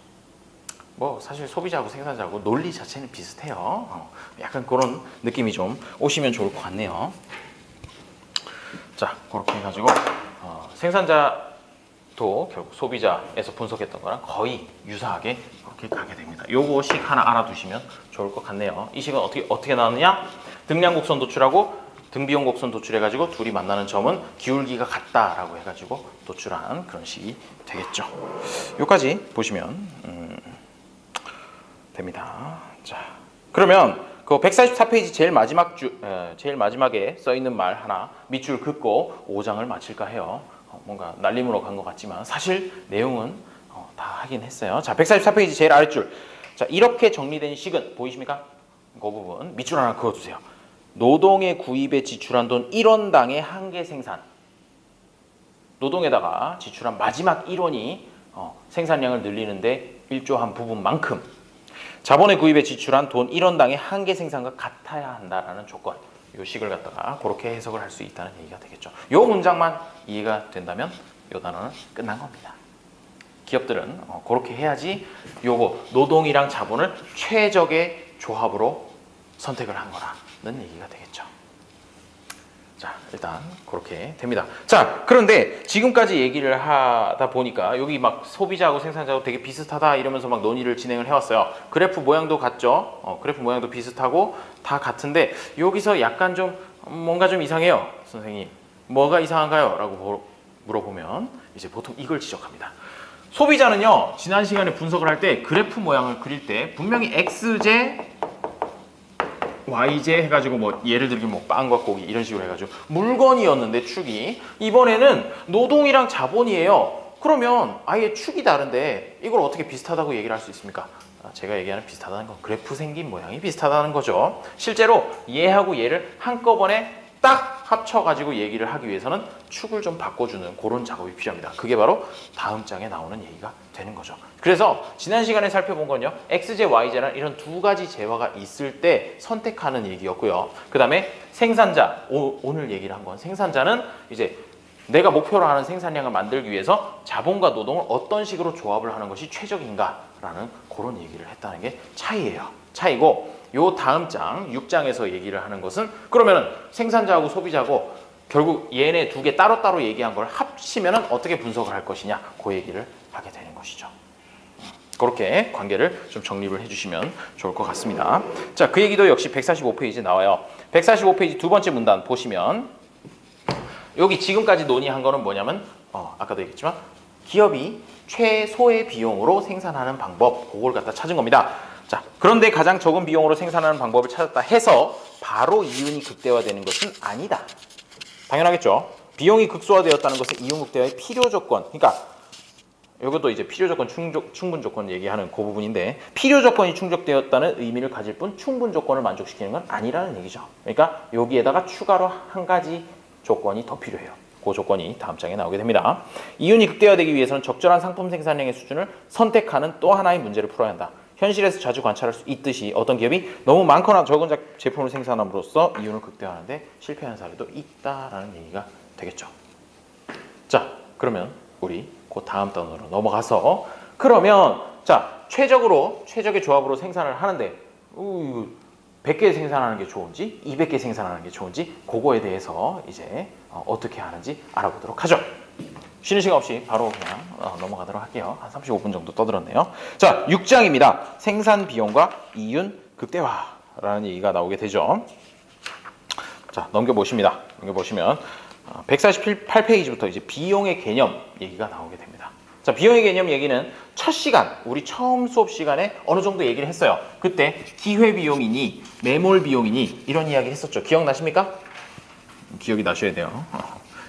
뭐 사실 소비자하고 생산자하고 논리 자체는 비슷해요. 약간 그런 느낌이 좀 오시면 좋을 것 같네요. 자, 그렇게 해가지고 생산자도 결국 소비자에서 분석했던 거랑 거의 유사하게 그렇게 가게 됩니다. 요거 식 하나 알아두시면 좋을 것 같네요. 이 식은 어떻게 나왔느냐? 등량 곡선 도출하고 등비용 곡선 도출해가지고 둘이 만나는 점은 기울기가 같다라고 해가지고 도출한 그런 식이 되겠죠. 여기까지 보시면 됩니다. 자, 그러면 그 144페이지 제일 마지막에 써 있는 말 하나 밑줄 긋고 5장을 마칠까 해요. 뭔가 날림으로 간 것 같지만 사실 내용은 다 하긴 했어요. 자, 144페이지 제일 아랫줄. 자, 이렇게 정리된 식은 보이십니까? 그 부분 밑줄 하나 그어두세요. 노동의 구입에 지출한 돈 1원당의 한계 생산. 노동에다가 지출한 마지막 1원이 생산량을 늘리는데 일조한 부분만큼 자본의 구입에 지출한 돈 1원당의 한계 생산과 같아야 한다라는 조건. 이 식을 갖다가 그렇게 해석을 할 수 있다는 얘기가 되겠죠. 이 문장만 이해가 된다면 이 단어는 끝난 겁니다. 기업들은 그렇게 해야지 요거 노동이랑 자본을 최적의 조합으로 선택을 한 거라는 얘기가 되겠죠. 자, 일단 그렇게 됩니다. 자, 그런데 지금까지 얘기를 하다 보니까 여기 막 소비자하고 생산자하고 되게 비슷하다 이러면서 막 논의를 진행을 해왔어요. 그래프 모양도 같죠. 그래프 모양도 비슷하고 다 같은데 여기서 약간 좀 뭔가 좀 이상해요. 선생님, 뭐가 이상한가요? 라고 물어보면 이제 보통 이걸 지적합니다. 소비자는요, 지난 시간에 분석을 할 때 그래프 모양을 그릴 때 분명히 XJ YJ 해가지고 뭐 예를 들면 뭐 빵과 고기 이런 식으로 해가지고 물건이었는데 축이 이번에는 노동이랑 자본이에요. 그러면 아예 축이 다른데 이걸 어떻게 비슷하다고 얘기를 할 수 있습니까? 제가 얘기하는 비슷하다는 건 그래프 생긴 모양이 비슷하다는 거죠. 실제로 얘하고 얘를 한꺼번에 딱 합쳐가지고 얘기를 하기 위해서는 축을 좀 바꿔주는 그런 작업이 필요합니다. 그게 바로 다음 장에 나오는 얘기가 되는 거죠. 그래서 지난 시간에 살펴본 건요, XJ, YJ라는 이런 두 가지 재화가 있을 때 선택하는 얘기였고요. 그 다음에 생산자, 오늘 얘기를 한 건 생산자는 이제 내가 목표로 하는 생산량을 만들기 위해서 자본과 노동을 어떤 식으로 조합을 하는 것이 최적인가라는 그런 얘기를 했다는 게 차이고, 요 다음 장 6장에서 얘기를 하는 것은 그러면은 생산자하고 소비자하고 결국 얘네 두 개 따로따로 얘기한 걸 합치면은 어떻게 분석을 할 것이냐, 그 얘기를 하게 되는 것이죠. 그렇게 관계를 좀 정립을 해주시면 좋을 것 같습니다. 자, 그 얘기도 역시 145페이지에 나와요. 145페이지 두 번째 문단 보시면 여기 지금까지 논의한 거는 뭐냐면 아까도 얘기했지만 기업이 최소의 비용으로 생산하는 방법, 그걸 갖다 찾은 겁니다. 자, 그런데 가장 적은 비용으로 생산하는 방법을 찾았다 해서 바로 이윤이 극대화되는 것은 아니다. 당연하겠죠. 비용이 극소화되었다는 것은 이윤 극대화의 필요 조건. 그러니까 이것도 이제 필요 조건, 충분 조건 얘기하는 그 부분인데 필요 조건이 충족되었다는 의미를 가질 뿐 충분 조건을 만족시키는 건 아니라는 얘기죠. 그러니까 여기에다가 추가로 한 가지 조건이 더 필요해요. 그 조건이 다음 장에 나오게 됩니다. 이윤이 극대화되기 위해서는 적절한 상품 생산량의 수준을 선택하는 또 하나의 문제를 풀어야 한다. 현실에서 자주 관찰할 수 있듯이 어떤 기업이 너무 많거나 적은 제품을 생산함으로써 이윤을 극대화하는데 실패한 사례도 있다라는 얘기가 되겠죠. 자, 그러면 우리 그 다음 단어로 넘어가서 그러면 자, 최적의 조합으로 생산을 하는데 100개 생산하는 게 좋은지 200개 생산하는 게 좋은지 그거에 대해서 이제 어떻게 하는지 알아보도록 하죠. 쉬는 시간 없이 바로 그냥 넘어가도록 할게요. 한 35분 정도 떠들었네요. 자, 6장입니다. 생산 비용과 이윤 극대화라는 얘기가 나오게 되죠. 자, 넘겨보십니다. 넘겨보시면 148페이지부터 이제 비용의 개념 얘기가 나오게 됩니다. 자, 비용의 개념 얘기는 첫 시간, 우리 처음 수업 시간에 어느 정도 얘기를 했어요. 그때 기회비용이니 매몰비용이니 이런 이야기 했었죠. 기억나십니까? 기억이 나셔야 돼요.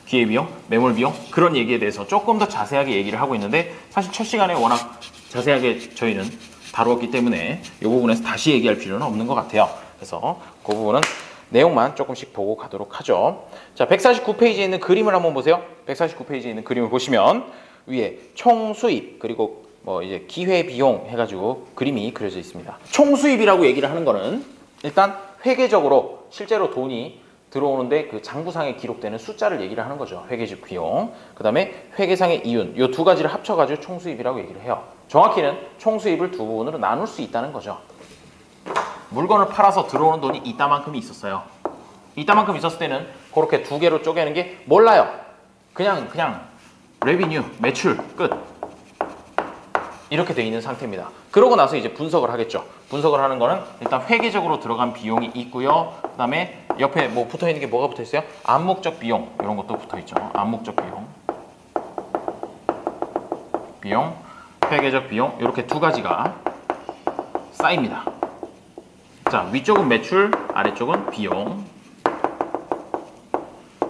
기회비용, 매몰비용 그런 얘기에 대해서 조금 더 자세하게 얘기를 하고 있는데 사실 첫 시간에 워낙 자세하게 저희는 다루었기 때문에 이 부분에서 다시 얘기할 필요는 없는 것 같아요. 그래서 그 부분은 내용만 조금씩 보고 가도록 하죠. 자, 149페이지에 있는 그림을 한번 보세요. 149페이지에 있는 그림을 보시면 위에 총수입 그리고 뭐 이제 기회비용 해가지고 그림이 그려져 있습니다. 총수입이라고 얘기를 하는 거는 일단 회계적으로 실제로 돈이 들어오는데 그 장부상에 기록되는 숫자를 얘기를 하는 거죠. 회계적 비용. 그 다음에 회계상의 이윤. 이 두 가지를 합쳐가지고 총수입이라고 얘기를 해요. 정확히는 총수입을 두 부분으로 나눌 수 있다는 거죠. 물건을 팔아서 들어오는 돈이 이따만큼이 있었어요. 이따만큼 있었을 때는 그렇게 두 개로 쪼개는 게 몰라요. 그냥 레비뉴, 매출, 끝. 이렇게 돼 있는 상태입니다. 그러고 나서 이제 분석을 하겠죠. 분석을 하는 거는 일단 회계적으로 들어간 비용이 있고요. 그 다음에 옆에 뭐 붙어 있는 게 뭐가 붙어 있어요? 암묵적 비용 이런 것도 붙어 있죠. 암묵적 비용, 회계적 비용 이렇게 두 가지가 쌓입니다. 자, 위쪽은 매출, 아래쪽은 비용.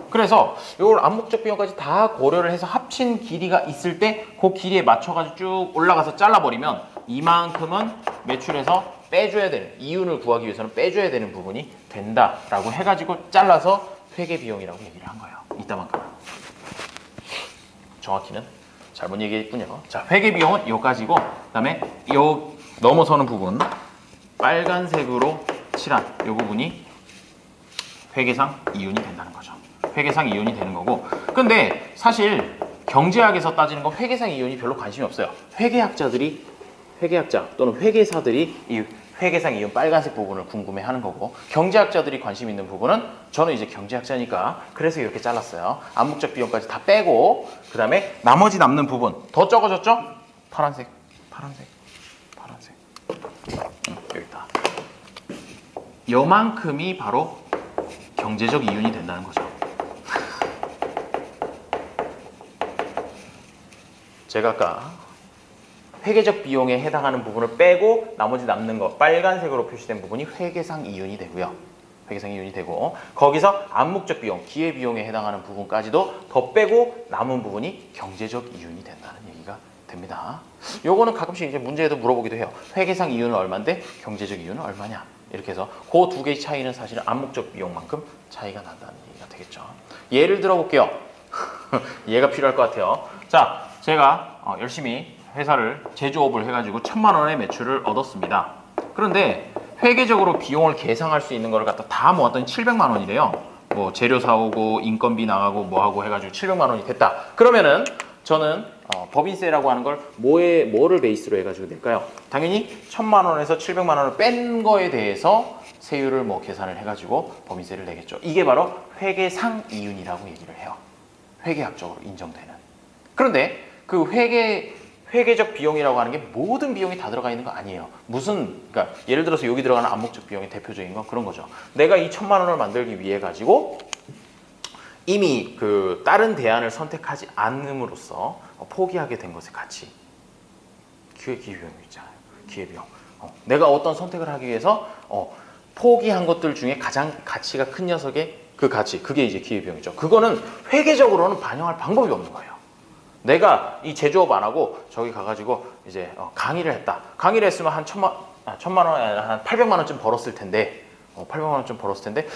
그래서 이걸 암묵적 비용까지 다 고려를 해서 합친 길이가 있을 때 그 길이에 맞춰가지고 쭉 올라가서 잘라버리면 이만큼은 매출에서 빼줘야 되는, 이윤을 구하기 위해서는 빼줘야 되는 부분이 된다라고 해가지고 잘라서 회계비용이라고 얘기를 한 거예요. 이따만큼은. 정확히는 잘못 얘기했군요. 자, 회계비용은 요까지고 그 다음에 요 넘어서는 부분 빨간색으로 칠한 요 부분이 회계상 이윤이 된다는 거죠. 회계상 이윤이 되는 거고, 근데 사실 경제학에서 따지는 건 회계상 이윤이 별로 관심이 없어요. 회계학자 또는 회계사들이 이 회계상 이윤 빨간색 부분을 궁금해하는 거고, 경제학자들이 관심 있는 부분은 저는 이제 경제학자니까 그래서 이렇게 잘랐어요. 암묵적 비용까지 다 빼고 그 다음에 나머지 남는 부분 더 적어졌죠? 파란색 여기 있다. 요만큼이 바로 경제적 이윤이 된다는 거죠. 제가 아까 회계적 비용에 해당하는 부분을 빼고 나머지 남는 거 빨간색으로 표시된 부분이 회계상 이윤이 되고요. 회계상 이윤이 되고 거기서 암묵적 비용, 기회비용에 해당하는 부분까지도 더 빼고 남은 부분이 경제적 이윤이 된다는 얘기가 됩니다. 요거는 가끔씩 이제 문제에도 물어보기도 해요. 회계상 이윤은 얼마인데 경제적 이윤은 얼마냐? 이렇게 해서 그 두 개의 차이는 사실은 암묵적 비용만큼 차이가 난다는 얘기가 되겠죠. 예를 들어 볼게요. 이해가 필요할 것 같아요. 자, 제가 열심히 회사를 제조업을 해가지고 1,000만 원의 매출을 얻었습니다. 그런데 회계적으로 비용을 계상할 수 있는 거를 갖다 다 모았더니 700만 원이래요. 뭐 재료 사오고 인건비 나가고 뭐하고 해가지고 700만 원이 됐다. 그러면은 저는 법인세라고 하는 걸 뭐를 베이스로 해가지고 낼까요? 당연히 1,000만 원에서 700만 원을 뺀 거에 대해서 세율을 뭐 계산을 해가지고 법인세를 내겠죠. 이게 바로 회계상 이윤이라고 얘기를 해요. 회계학적으로 인정되는. 그런데 그 회계적 비용이라고 하는 게 모든 비용이 다 들어가 있는 거 아니에요. 그러니까 예를 들어서 여기 들어가는 암묵적 비용의 대표적인 건 그런 거죠. 내가 이 1,000만 원을 만들기 위해 가지고 이미 그 다른 대안을 선택하지 않음으로써 포기하게 된 것의 가치. 기회비용 있잖아요. 기회비용. 내가 어떤 선택을 하기 위해서 포기한 것들 중에 가장 가치가 큰 녀석의 그 가치, 그게 이제 기회비용이죠. 그거는 회계적으로는 반영할 방법이 없는 거예요. 내가 이 제조업 안 하고 저기 가가지고 이제 강의를 했다. 강의를 했으면 한 1,000만 원, 한 800만 원쯤 벌었을 텐데, 800만 원쯤 벌었을 텐데,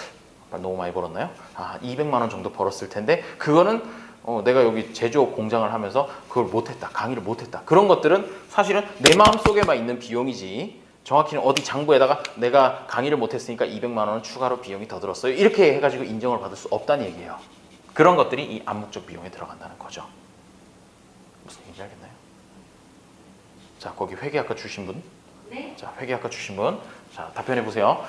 너무 많이 벌었나요? 200만 원 정도 벌었을 텐데, 그거는 내가 여기 제조업 공장을 하면서 그걸 못했다, 강의를 못했다. 그런 것들은 사실은 내 마음속에만 있는 비용이지 정확히는 어디 장부에다가 내가 강의를 못했으니까 200만 원은 추가로 비용이 더 들었어요. 이렇게 해가지고 인정을 받을 수 없다는 얘기예요. 그런 것들이 이 암묵적 비용에 들어간다는 거죠. 무슨 얘기인지 알겠나요? 자, 거기 회계학과 주신 분? 네. 자, 회계학과 주신 분. 자, 답변해 보세요.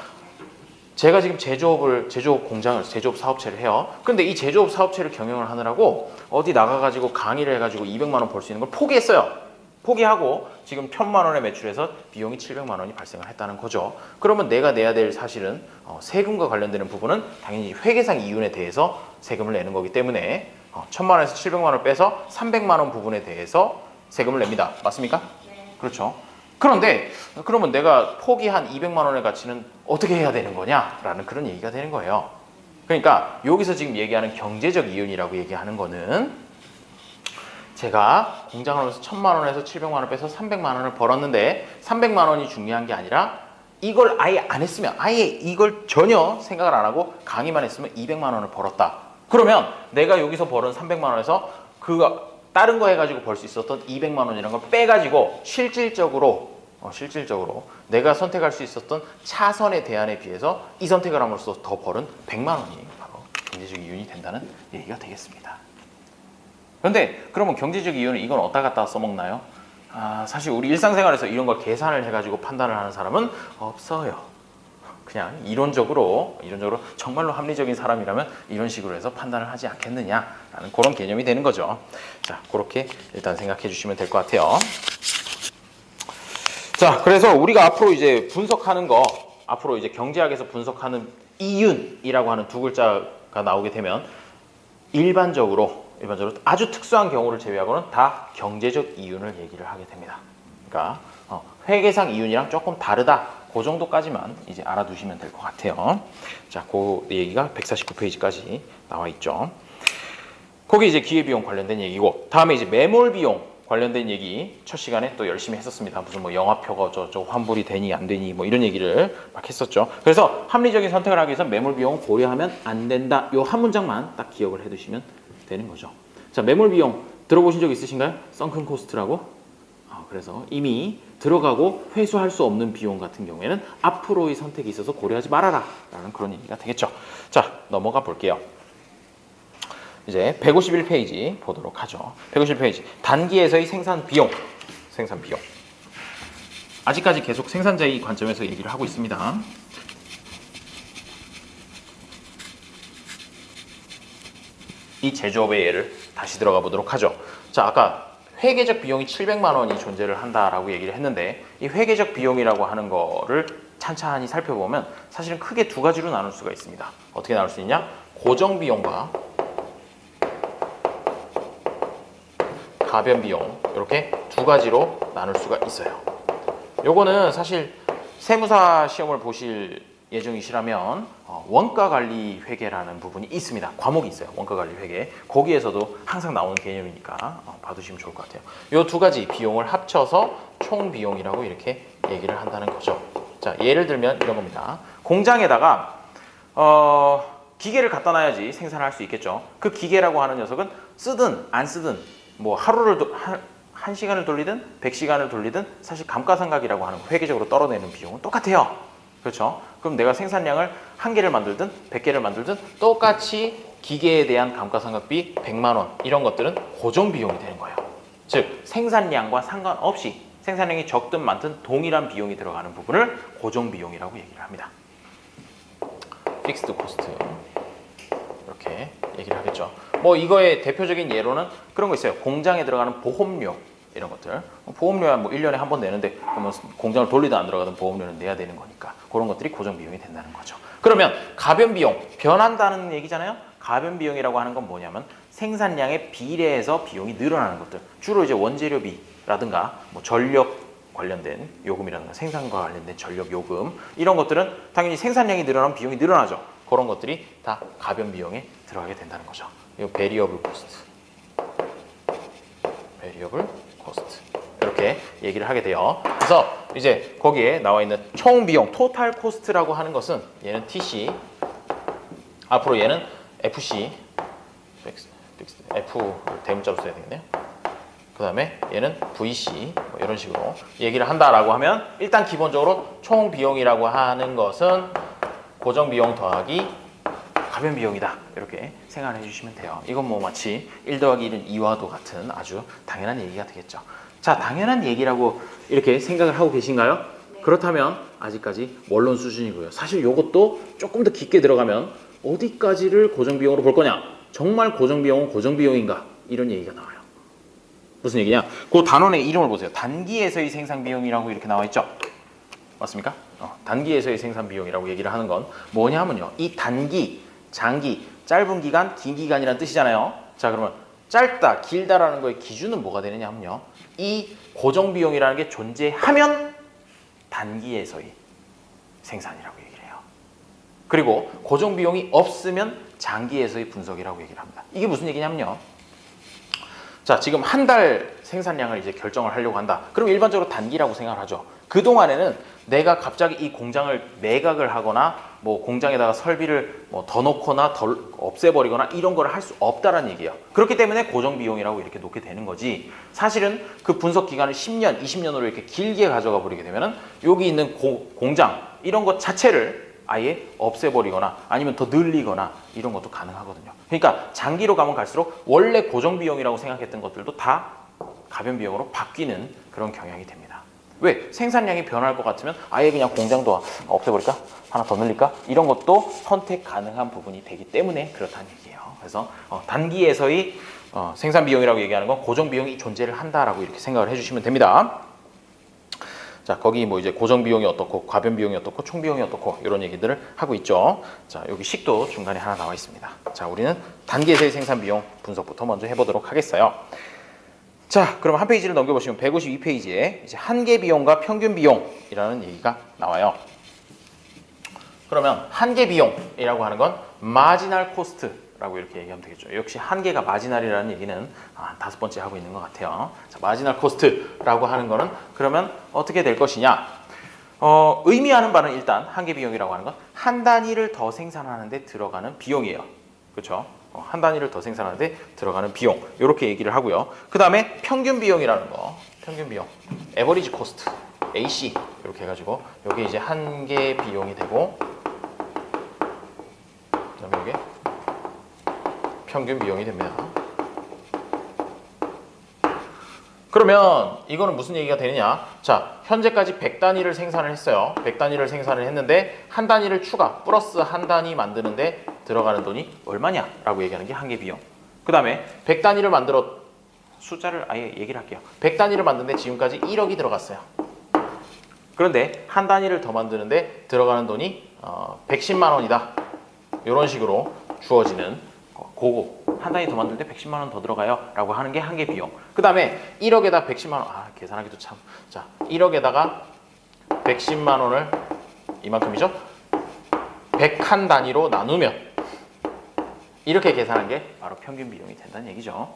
제가 지금 제조업 공장을, 제조업 사업체를 해요. 근데 이 제조업 사업체를 경영을 하느라고 어디 나가가지고 강의를 해가지고 200만 원 벌 수 있는 걸 포기했어요. 포기하고 지금 1000만 원에 매출해서 비용이 700만 원이 발생을 했다는 거죠. 그러면 내가 내야 될 사실은 세금과 관련되는 부분은 당연히 회계상 이윤에 대해서 세금을 내는 거기 때문에 1000만 원에서 700만 원을 빼서 300만 원 부분에 대해서 세금을 냅니다. 맞습니까? 네. 그렇죠. 그런데 그러면 내가 포기한 200만 원의 가치는 어떻게 해야 되는 거냐라는 그런 얘기가 되는 거예요. 그러니까 여기서 지금 얘기하는 경제적 이윤이라고 얘기하는 거는 제가 공장을 하면서 1000만 원에서 700만 원을 빼서 300만 원을 벌었는데 300만 원이 중요한 게 아니라 이걸 아예 안 했으면, 아예 이걸 전혀 생각을 안 하고 강의만 했으면 200만 원을 벌었다. 그러면 내가 여기서 벌은 300만 원에서 그 다른 거 해가지고 벌 수 있었던 200만 원이라는 걸 빼가지고 실질적으로 내가 선택할 수 있었던 차선의 대안에 비해서 이 선택을 함으로써 더 벌은 100만 원이 바로 경제적 이윤이 된다는 얘기가 되겠습니다. 그런데 그러면 경제적 이윤은 이건 어디다 갖다 써먹나요? 사실 우리 일상생활에서 이런 걸 계산을 해가지고 판단을 하는 사람은 없어요. 그냥 이론적으로 정말로 합리적인 사람이라면 이런 식으로 해서 판단을 하지 않겠느냐라는 그런 개념이 되는 거죠. 자, 그렇게 일단 생각해 주시면 될 것 같아요. 자, 그래서 우리가 앞으로 이제 분석하는 거, 앞으로 이제 경제학에서 분석하는 이윤이라고 하는 두 글자가 나오게 되면 일반적으로 아주 특수한 경우를 제외하고는 다 경제적 이윤을 얘기를 하게 됩니다. 그러니까 회계상 이윤이랑 조금 다르다. 그 정도까지만 이제 알아두시면 될 것 같아요. 자, 그 얘기가 149페이지까지 나와 있죠. 거기 이제 기회비용 관련된 얘기고, 다음에 이제 매몰비용 관련된 얘기 첫 시간에 또 열심히 했었습니다. 무슨 뭐 영화표가 저 환불이 되니 안 되니 뭐 이런 얘기를 막 했었죠. 그래서 합리적인 선택을 하기 위해서 매몰비용을 고려하면 안 된다. 요 한 문장만 딱 기억을 해두시면 되는 거죠. 자, 매몰비용 들어보신 적 있으신가요? 썬큰 코스트라고? 그래서 이미 들어가고 회수할 수 없는 비용 같은 경우에는 앞으로의 선택이 있어서 고려하지 말아라 라는 그런 얘기가 되겠죠. 자, 넘어가 볼게요. 이제 151페이지 보도록 하죠. 151페이지 단기에서의 생산 비용. 아직까지 계속 생산자의 관점에서 얘기를 하고 있습니다. 이 제조업의 예를 다시 들어가 보도록 하죠. 자, 아까 회계적 비용이 700만 원이 존재를 한다라고 얘기를 했는데 이 회계적 비용이라고 하는 거를 찬찬히 살펴보면 사실은 크게 두 가지로 나눌 수가 있습니다. 어떻게 나눌 수 있냐? 고정 비용과 가변 비용, 이렇게 두 가지로 나눌 수가 있어요. 요거는 사실 세무사 시험을 보실 예정이시라면 원가관리 회계라는 부분이 있습니다. 과목이 있어요. 원가관리 회계. 거기에서도 항상 나오는 개념이니까 봐두시면 좋을 것 같아요. 요 두 가지 비용을 합쳐서 총 비용이라고 이렇게 얘기를 한다는 거죠. 자, 예를 들면 이런 겁니다. 공장에다가 기계를 갖다 놔야지 생산을 할 수 있겠죠. 그 기계라고 하는 녀석은 쓰든 안 쓰든 뭐 하루를 1시간을 돌리든 100시간을 돌리든 사실 감가상각이라고 하는 회계적으로 떨어내는 비용은 똑같아요. 그렇죠? 그럼 내가 생산량을 1개를 만들든 100개를 만들든 똑같이 기계에 대한 감가상각비 100만 원 이런 것들은 고정 비용이 되는 거예요. 즉 생산량과 상관없이 생산량이 적든 많든 동일한 비용이 들어가는 부분을 고정 비용이라고 얘기를 합니다. 픽스드 코스트 이렇게 얘기를 하겠죠. 뭐 이거의 대표적인 예로는 그런 거 있어요. 공장에 들어가는 보험료 이런 것들. 보험료야 뭐 1년에 한 번 내는데 그러면 공장을 돌리다 안 들어가던 보험료는 내야 되는 거니까 그런 것들이 고정 비용이 된다는 거죠. 그러면 가변 비용, 변한다는 얘기잖아요. 가변 비용이라고 하는 건 뭐냐면 생산량에 비례해서 비용이 늘어나는 것들. 주로 이제 원재료비라든가 뭐 전력 관련된 요금이라든가 생산과 관련된 전력 요금 이런 것들은 당연히 생산량이 늘어나면 비용이 늘어나죠. 그런 것들이 다 가변 비용에 들어가게 된다는 거죠. 이 베리어블 코스트. 이렇게 얘기를 하게 돼요. 그래서 이제 거기에 나와 있는 총 비용, 토탈 코스트라고 하는 것은 얘는 TC, 앞으로 얘는 FC, 픽스드 F 대문자로 써야 되겠네요. 그 다음에 얘는 VC 뭐 이런 식으로 얘기를 한다라고 하면 일단 기본적으로 총 비용이라고 하는 것은 고정 비용 더하기 가변 비용이다. 이렇게 생각을 해주시면 돼요. 이건 뭐 마치 1 더하기 1은 2와도 같은 아주 당연한 얘기가 되겠죠. 자, 당연한 얘기라고 이렇게 생각을 하고 계신가요? 네. 그렇다면 아직까지 원론 수준이고요. 사실 이것도 조금 더 깊게 들어가면 어디까지를 고정 비용으로 볼 거냐? 정말 고정 비용은 고정 비용인가? 이런 얘기가 나와요. 무슨 얘기냐? 그 단원의 이름을 보세요. 단기에서의 생산 비용이라고 이렇게 나와 있죠. 맞습니까? 단기에서의 생산 비용이라고 얘기를 하는 건 뭐냐 하면요. 이 단기, 장기, 짧은 기간, 긴 기간이라는 뜻이잖아요. 자, 그러면 짧다, 길다라는 거의 기준은 뭐가 되느냐 하면요. 이 고정 비용이라는 게 존재하면 단기에서의 생산이라고 얘기를 해요. 그리고 고정 비용이 없으면 장기에서의 분석이라고 얘기를 합니다. 이게 무슨 얘기냐면요. 자, 지금 한 달 생산량을 이제 결정을 하려고 한다. 그럼 일반적으로 단기라고 생각을 하죠. 그동안에는 내가 갑자기 이 공장을 매각을 하거나 뭐 공장에다가 설비를 뭐 더 넣거나 덜 없애버리거나 이런 걸 할 수 없다라는 얘기예요. 그렇기 때문에 고정 비용이라고 이렇게 놓게 되는 거지. 사실은 그 분석 기간을 10년, 20년으로 이렇게 길게 가져가 버리게 되면은 여기 있는 공장 이런 것 자체를 아예 없애버리거나 아니면 더 늘리거나 이런 것도 가능하거든요. 그러니까 장기로 가면 갈수록 원래 고정 비용이라고 생각했던 것들도 다 가변 비용으로 바뀌는 그런 경향이 됩니다. 왜? 생산량이 변할 것 같으면 아예 그냥 공장도 없애버릴까? 하나 더 늘릴까? 이런 것도 선택 가능한 부분이 되기 때문에 그렇다는 얘기예요. 그래서 단기에서의 생산 비용이라고 얘기하는 건 고정 비용이 존재를 한다라고 이렇게 생각을 해주시면 됩니다. 자, 거기 뭐 이제 고정 비용이 어떻고 과변 비용이 어떻고 총 비용이 어떻고 이런 얘기들을 하고 있죠. 자, 여기 식도 중간에 하나 나와 있습니다. 자, 우리는 단기에서의 생산 비용 분석부터 먼저 해보도록 하겠어요. 자, 그럼 한 페이지를 넘겨보시면 152페이지에 이제 한계 비용과 평균 비용이라는 얘기가 나와요. 그러면 한계 비용이라고 하는 건 마지널 코스트라고 이렇게 얘기하면 되겠죠. 역시 한계가 마지널이라는 얘기는 5번째 하고 있는 것 같아요. 자, 마지널 코스트라고 하는 거는 그러면 어떻게 될 것이냐? 의미하는 바는 일단 한계 비용이라고 하는 건 한 단위를 더 생산하는 데 들어가는 비용이에요. 그렇죠? 한 단위를 더 생산하는데 들어가는 비용 이렇게 얘기를 하고요. 그 다음에 평균 비용이라는 거, 평균 비용, 에버리지 코스트, AC 이렇게 해가지고 여기 이제 한계 비용이 되고, 그다음에 이게 평균 비용이 됩니다. 그러면 이거는 무슨 얘기가 되느냐? 자, 현재까지 100단위를 생산을 했어요. 100단위를 생산을 했는데 한 단위를 추가, 플러스 한 단위 만드는데 들어가는 돈이 얼마냐라고 얘기하는 게 한계 비용. 그 다음에 100단위를 만들어, 숫자를 아예 얘기를 할게요. 100단위를 만드는데 지금까지 1억이 들어갔어요. 그런데 한 단위를 더 만드는데 들어가는 돈이 110만 원이다. 이런 식으로 주어지는 그거. 한 단위 더 만들 때 110만 원 더 들어가요 라고 하는 게 한계 비용. 그 다음에 1억에다 110만 원, 계산하기도 참. 자, 1억에다가 110만 원을 이만큼이죠? 100한 단위로 나누면 이렇게 계산한 게 바로 평균 비용이 된다는 얘기죠.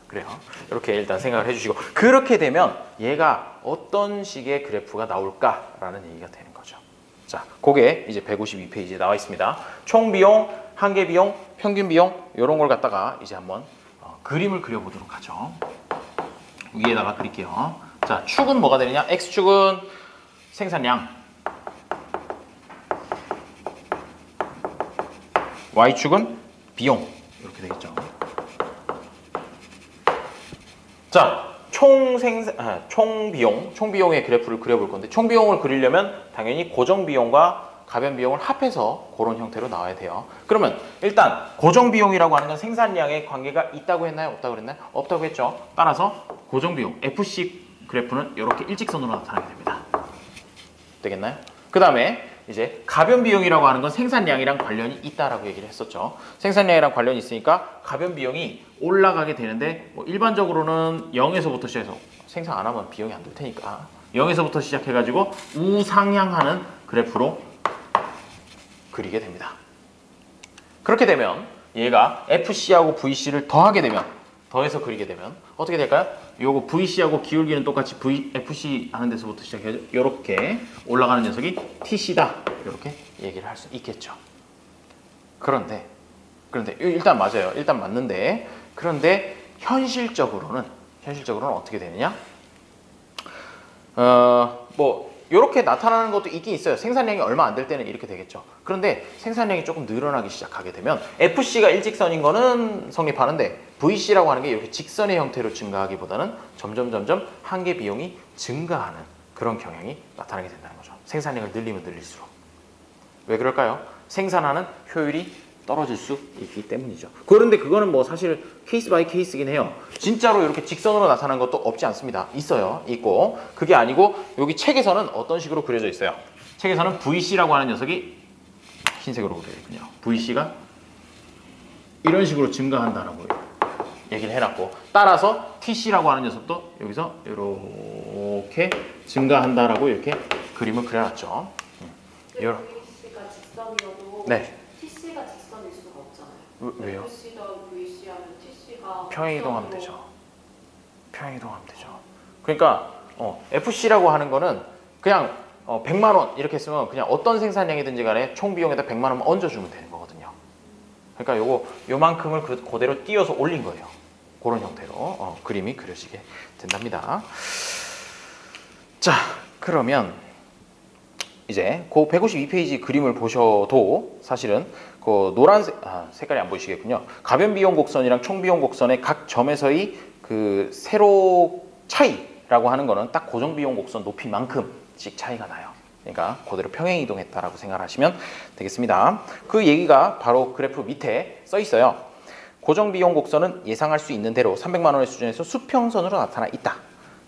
그래요. 이렇게 일단 생각을 해주시고, 그렇게 되면 얘가 어떤 식의 그래프가 나올까라는 얘기가 되는 거죠. 자, 그게 이제 152페이지에 나와 있습니다. 총 비용, 한계 비용, 평균 비용 이런 걸 갖다가 이제 한번 그림을 그려보도록 하죠. 위에다가 그릴게요. 자, 축은 뭐가 되느냐? X축은 생산량, Y축은 비용 이렇게 되겠죠. 자, 총 비용의 그래프를 그려볼 건데, 총 비용을 그리려면 당연히 고정 비용과 가변 비용을 합해서 그런 형태로 나와야 돼요. 그러면 일단 고정 비용이라고 하는 건 생산량에 관계가 있다고 했나요? 없다고 그랬나요? 없다고 했죠. 따라서 고정 비용 FC 그래프는 이렇게 일직선으로 나타나게 됩니다. 되겠나요? 그 다음에 이제 가변 비용이라고 하는 건 생산량이랑 관련이 있다라고 얘기를 했었죠. 생산량이랑 관련이 있으니까 가변 비용이 올라가게 되는데, 뭐 일반적으로는 0에서부터 시작해서 생산 안 하면 비용이 안 될 테니까 0에서부터 시작해가지고 우상향하는 그래프로 그리게 됩니다. 그렇게 되면 얘가 FC하고 VC를 더해서 그리게 되면 어떻게 될까요? 요거 VC하고 기울기는 똑같이 FC 하는 데서부터 시작해서 이렇게 올라가는 녀석이 TC다. 이렇게 얘기를 할 수 있겠죠. 그런데 일단 맞아요. 일단 맞는데 그런데 현실적으로는 어떻게 되느냐? 뭐 이렇게 나타나는 것도 있긴 있어요. 생산량이 얼마 안 될 때는 이렇게 되겠죠. 그런데 생산량이 조금 늘어나기 시작하게 되면 FC가 일직선인 거는 성립하는데 VC라고 하는 게 이렇게 직선의 형태로 증가하기보다는 점점 한계 비용이 증가하는 그런 경향이 나타나게 된다는 거죠. 생산량을 늘리면 늘릴수록. 왜 그럴까요? 생산하는 효율이 떨어질 수 있기 때문이죠. 그런데 그거는 뭐 사실 케이스 바이 케이스긴 해요. 진짜로 이렇게 직선으로 나타나는 것도 없지 않습니다. 있어요. 있고. 그게 아니고 여기 책에서는 어떤 식으로 그려져 있어요. 책에서는 VC라고 하는 녀석이 흰색으로 그려져 있군요. VC가 이런 식으로 증가한다라고 얘기를 해놨고, 따라서 TC라고 하는 녀석도 여기서 이렇게 증가한다라고 이렇게 그림을 그려놨죠. VC가 직선이어도 네. TC가 직선일 수가 없잖아요. 왜요? FC다 VC 하면 TC가 평행이동하면 되죠. 평행이동하면 되죠. 그러니까 FC라고 하는 거는 그냥 100만 원 이렇게 했으면 그냥 어떤 생산량이든지 간에 총 비용에다 100만 원만 얹어주면 되는 거거든요. 그러니까 요만큼을 그대로 띄어서 올린 거예요. 그런 형태로 그림이 그려지게 된답니다. 자, 그러면 이제 그 152페이지 그림을 보셔도 사실은 그 노란색 색깔이 안 보이시겠군요. 가변 비용 곡선이랑 총 비용 곡선의 각 점에서의 그 세로 차이라고 하는 거는 딱 고정 비용 곡선 높이만큼씩 차이가 나요. 그러니까 그대로 평행 이동했다라고 생각하시면 되겠습니다. 그 얘기가 바로 그래프 밑에 써 있어요. 고정 비용 곡선은 예상할 수 있는 대로 300만 원의 수준에서 수평선으로 나타나 있다.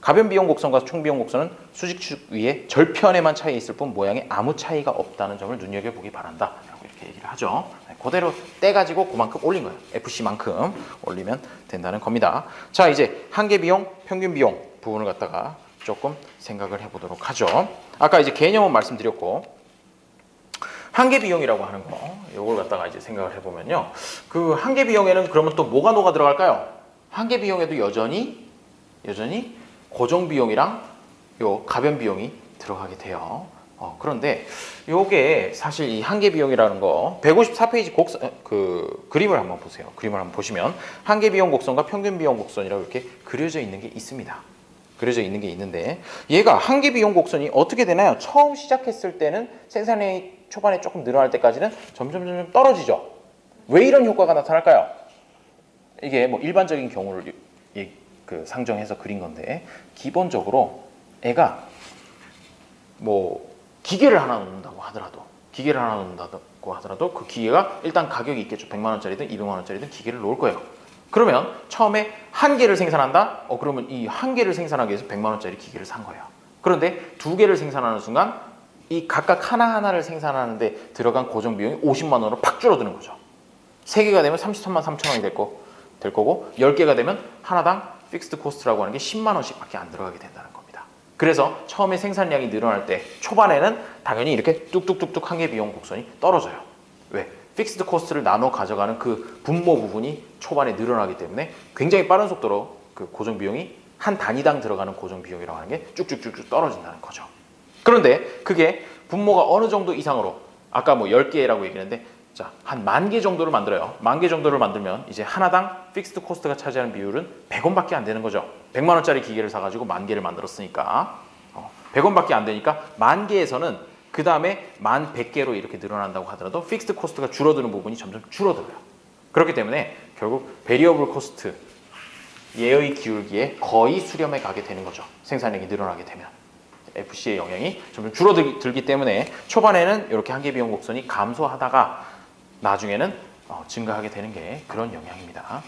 가변 비용 곡선과 총 비용 곡선은 수직축 위에 절편에만 차이 있을 뿐 모양에 아무 차이가 없다는 점을 눈여겨보기 바란다. 라고 이렇게 얘기를 하죠. 그대로 떼가지고 그만큼 올린 거예요. FC만큼 올리면 된다는 겁니다. 자, 이제 한계 비용, 평균 비용 부분을 갖다가 조금 생각을 해보도록 하죠. 아까 이제 개념은 말씀드렸고, 한계 비용이라고 하는 거, 이걸 갖다가 이제 생각을 해보면요. 그 한계 비용에는 그러면 또 뭐가 녹아 들어갈까요? 한계 비용에도 여전히 고정 비용이랑 요 가변 비용이 들어가게 돼요. 그런데 요게 사실 이 한계 비용이라는 거 154페이지 그림을 한번 보세요. 그림을 한번 보시면 한계 비용 곡선과 평균 비용 곡선이라고 이렇게 그려져 있는 게 있습니다. 그려져 있는 게 있는데 얘가 한계 비용 곡선이 어떻게 되나요? 처음 시작했을 때는 생산량이 초반에 조금 늘어날 때까지는 점점 떨어지죠. 왜 이런 효과가 나타날까요? 이게 뭐 일반적인 경우를 상정해서 그린 건데 기본적으로 애가 뭐 기계를 하나 놓는다고 하더라도 그 기계가 일단 가격이 있겠죠. 100만 원짜리든 200만 원짜리든 기계를 놓을 거예요. 그러면 처음에 한 개를 생산한다? 그러면 이 한 개를 생산하기 위해서 100만 원짜리 기계를 산 거예요. 그런데 두 개를 생산하는 순간 이 각각 하나하나를 생산하는데 들어간 고정 비용이 50만 원으로 팍 줄어드는 거죠. 3개가 되면 33만 3천 원이 될 거고 10개가 되면 하나당 픽스드 코스트라고 하는 게 10만 원씩밖에 안 들어가게 된다는 겁니다. 그래서 처음에 생산량이 늘어날 때 초반에는 당연히 이렇게 뚝뚝뚝뚝 한계 비용 곡선이 떨어져요. 왜? 픽스드 코스트를 나눠 가져가는 그 분모 부분이 초반에 늘어나기 때문에 굉장히 빠른 속도로 그 고정 비용이 한 단위당 들어가는 고정 비용이라고 하는 게 쭉쭉쭉쭉 떨어진다는 거죠. 그런데 그게 분모가 어느 정도 이상으로 아까 뭐 10개라고 얘기했는데 자, 한 10,000개 정도를 만들어요. 10,000개 정도를 만들면 이제 하나당 픽스드 코스트가 차지하는 비율은 100원밖에 안 되는 거죠. 100만 원짜리 기계를 사가지고 10,000개를 만들었으니까 100원밖에 안 되니까 10,000개에서는 그 다음에 11,000개로 이렇게 늘어난다고 하더라도 픽스드 코스트가 줄어드는 부분이 점점 줄어들어요. 그렇기 때문에 결국 베리어블 코스트 예의 기울기에 거의 수렴해 가게 되는 거죠. 생산량이 늘어나게 되면. FC의 영향이 점점 줄어들기 때문에 초반에는 이렇게 한계 비용 곡선이 감소하다가 나중에는 증가하게 되는 게 그런 영향입니다.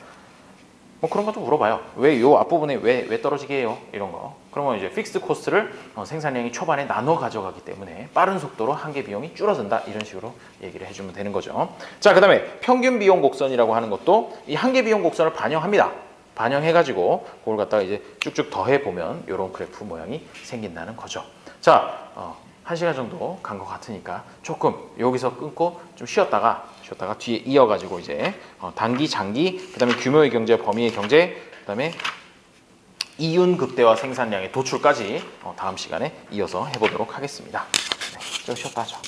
뭐 그런 것도 물어봐요. 왜 요 앞부분에 왜 떨어지게 해요? 이런 거. 그러면 이제 픽스드 코스트를 생산량이 초반에 나눠 가져가기 때문에 빠른 속도로 한계 비용이 줄어든다. 이런 식으로 얘기를 해주면 되는 거죠. 자, 그 다음에 평균 비용 곡선이라고 하는 것도 이 한계 비용 곡선을 반영합니다. 반영해가지고 그걸 갖다가 이제 쭉쭉 더해보면 이런 그래프 모양이 생긴다는 거죠. 자, 1시간 정도 간 것 같으니까 조금 여기서 끊고 좀 쉬었다가 뒤에 이어가지고 이제 단기, 장기, 그 다음에 규모의 경제, 범위의 경제, 그 다음에 이윤 극대화 생산량의 도출까지 다음 시간에 이어서 해보도록 하겠습니다. 네, 좀 쉬었다 하죠.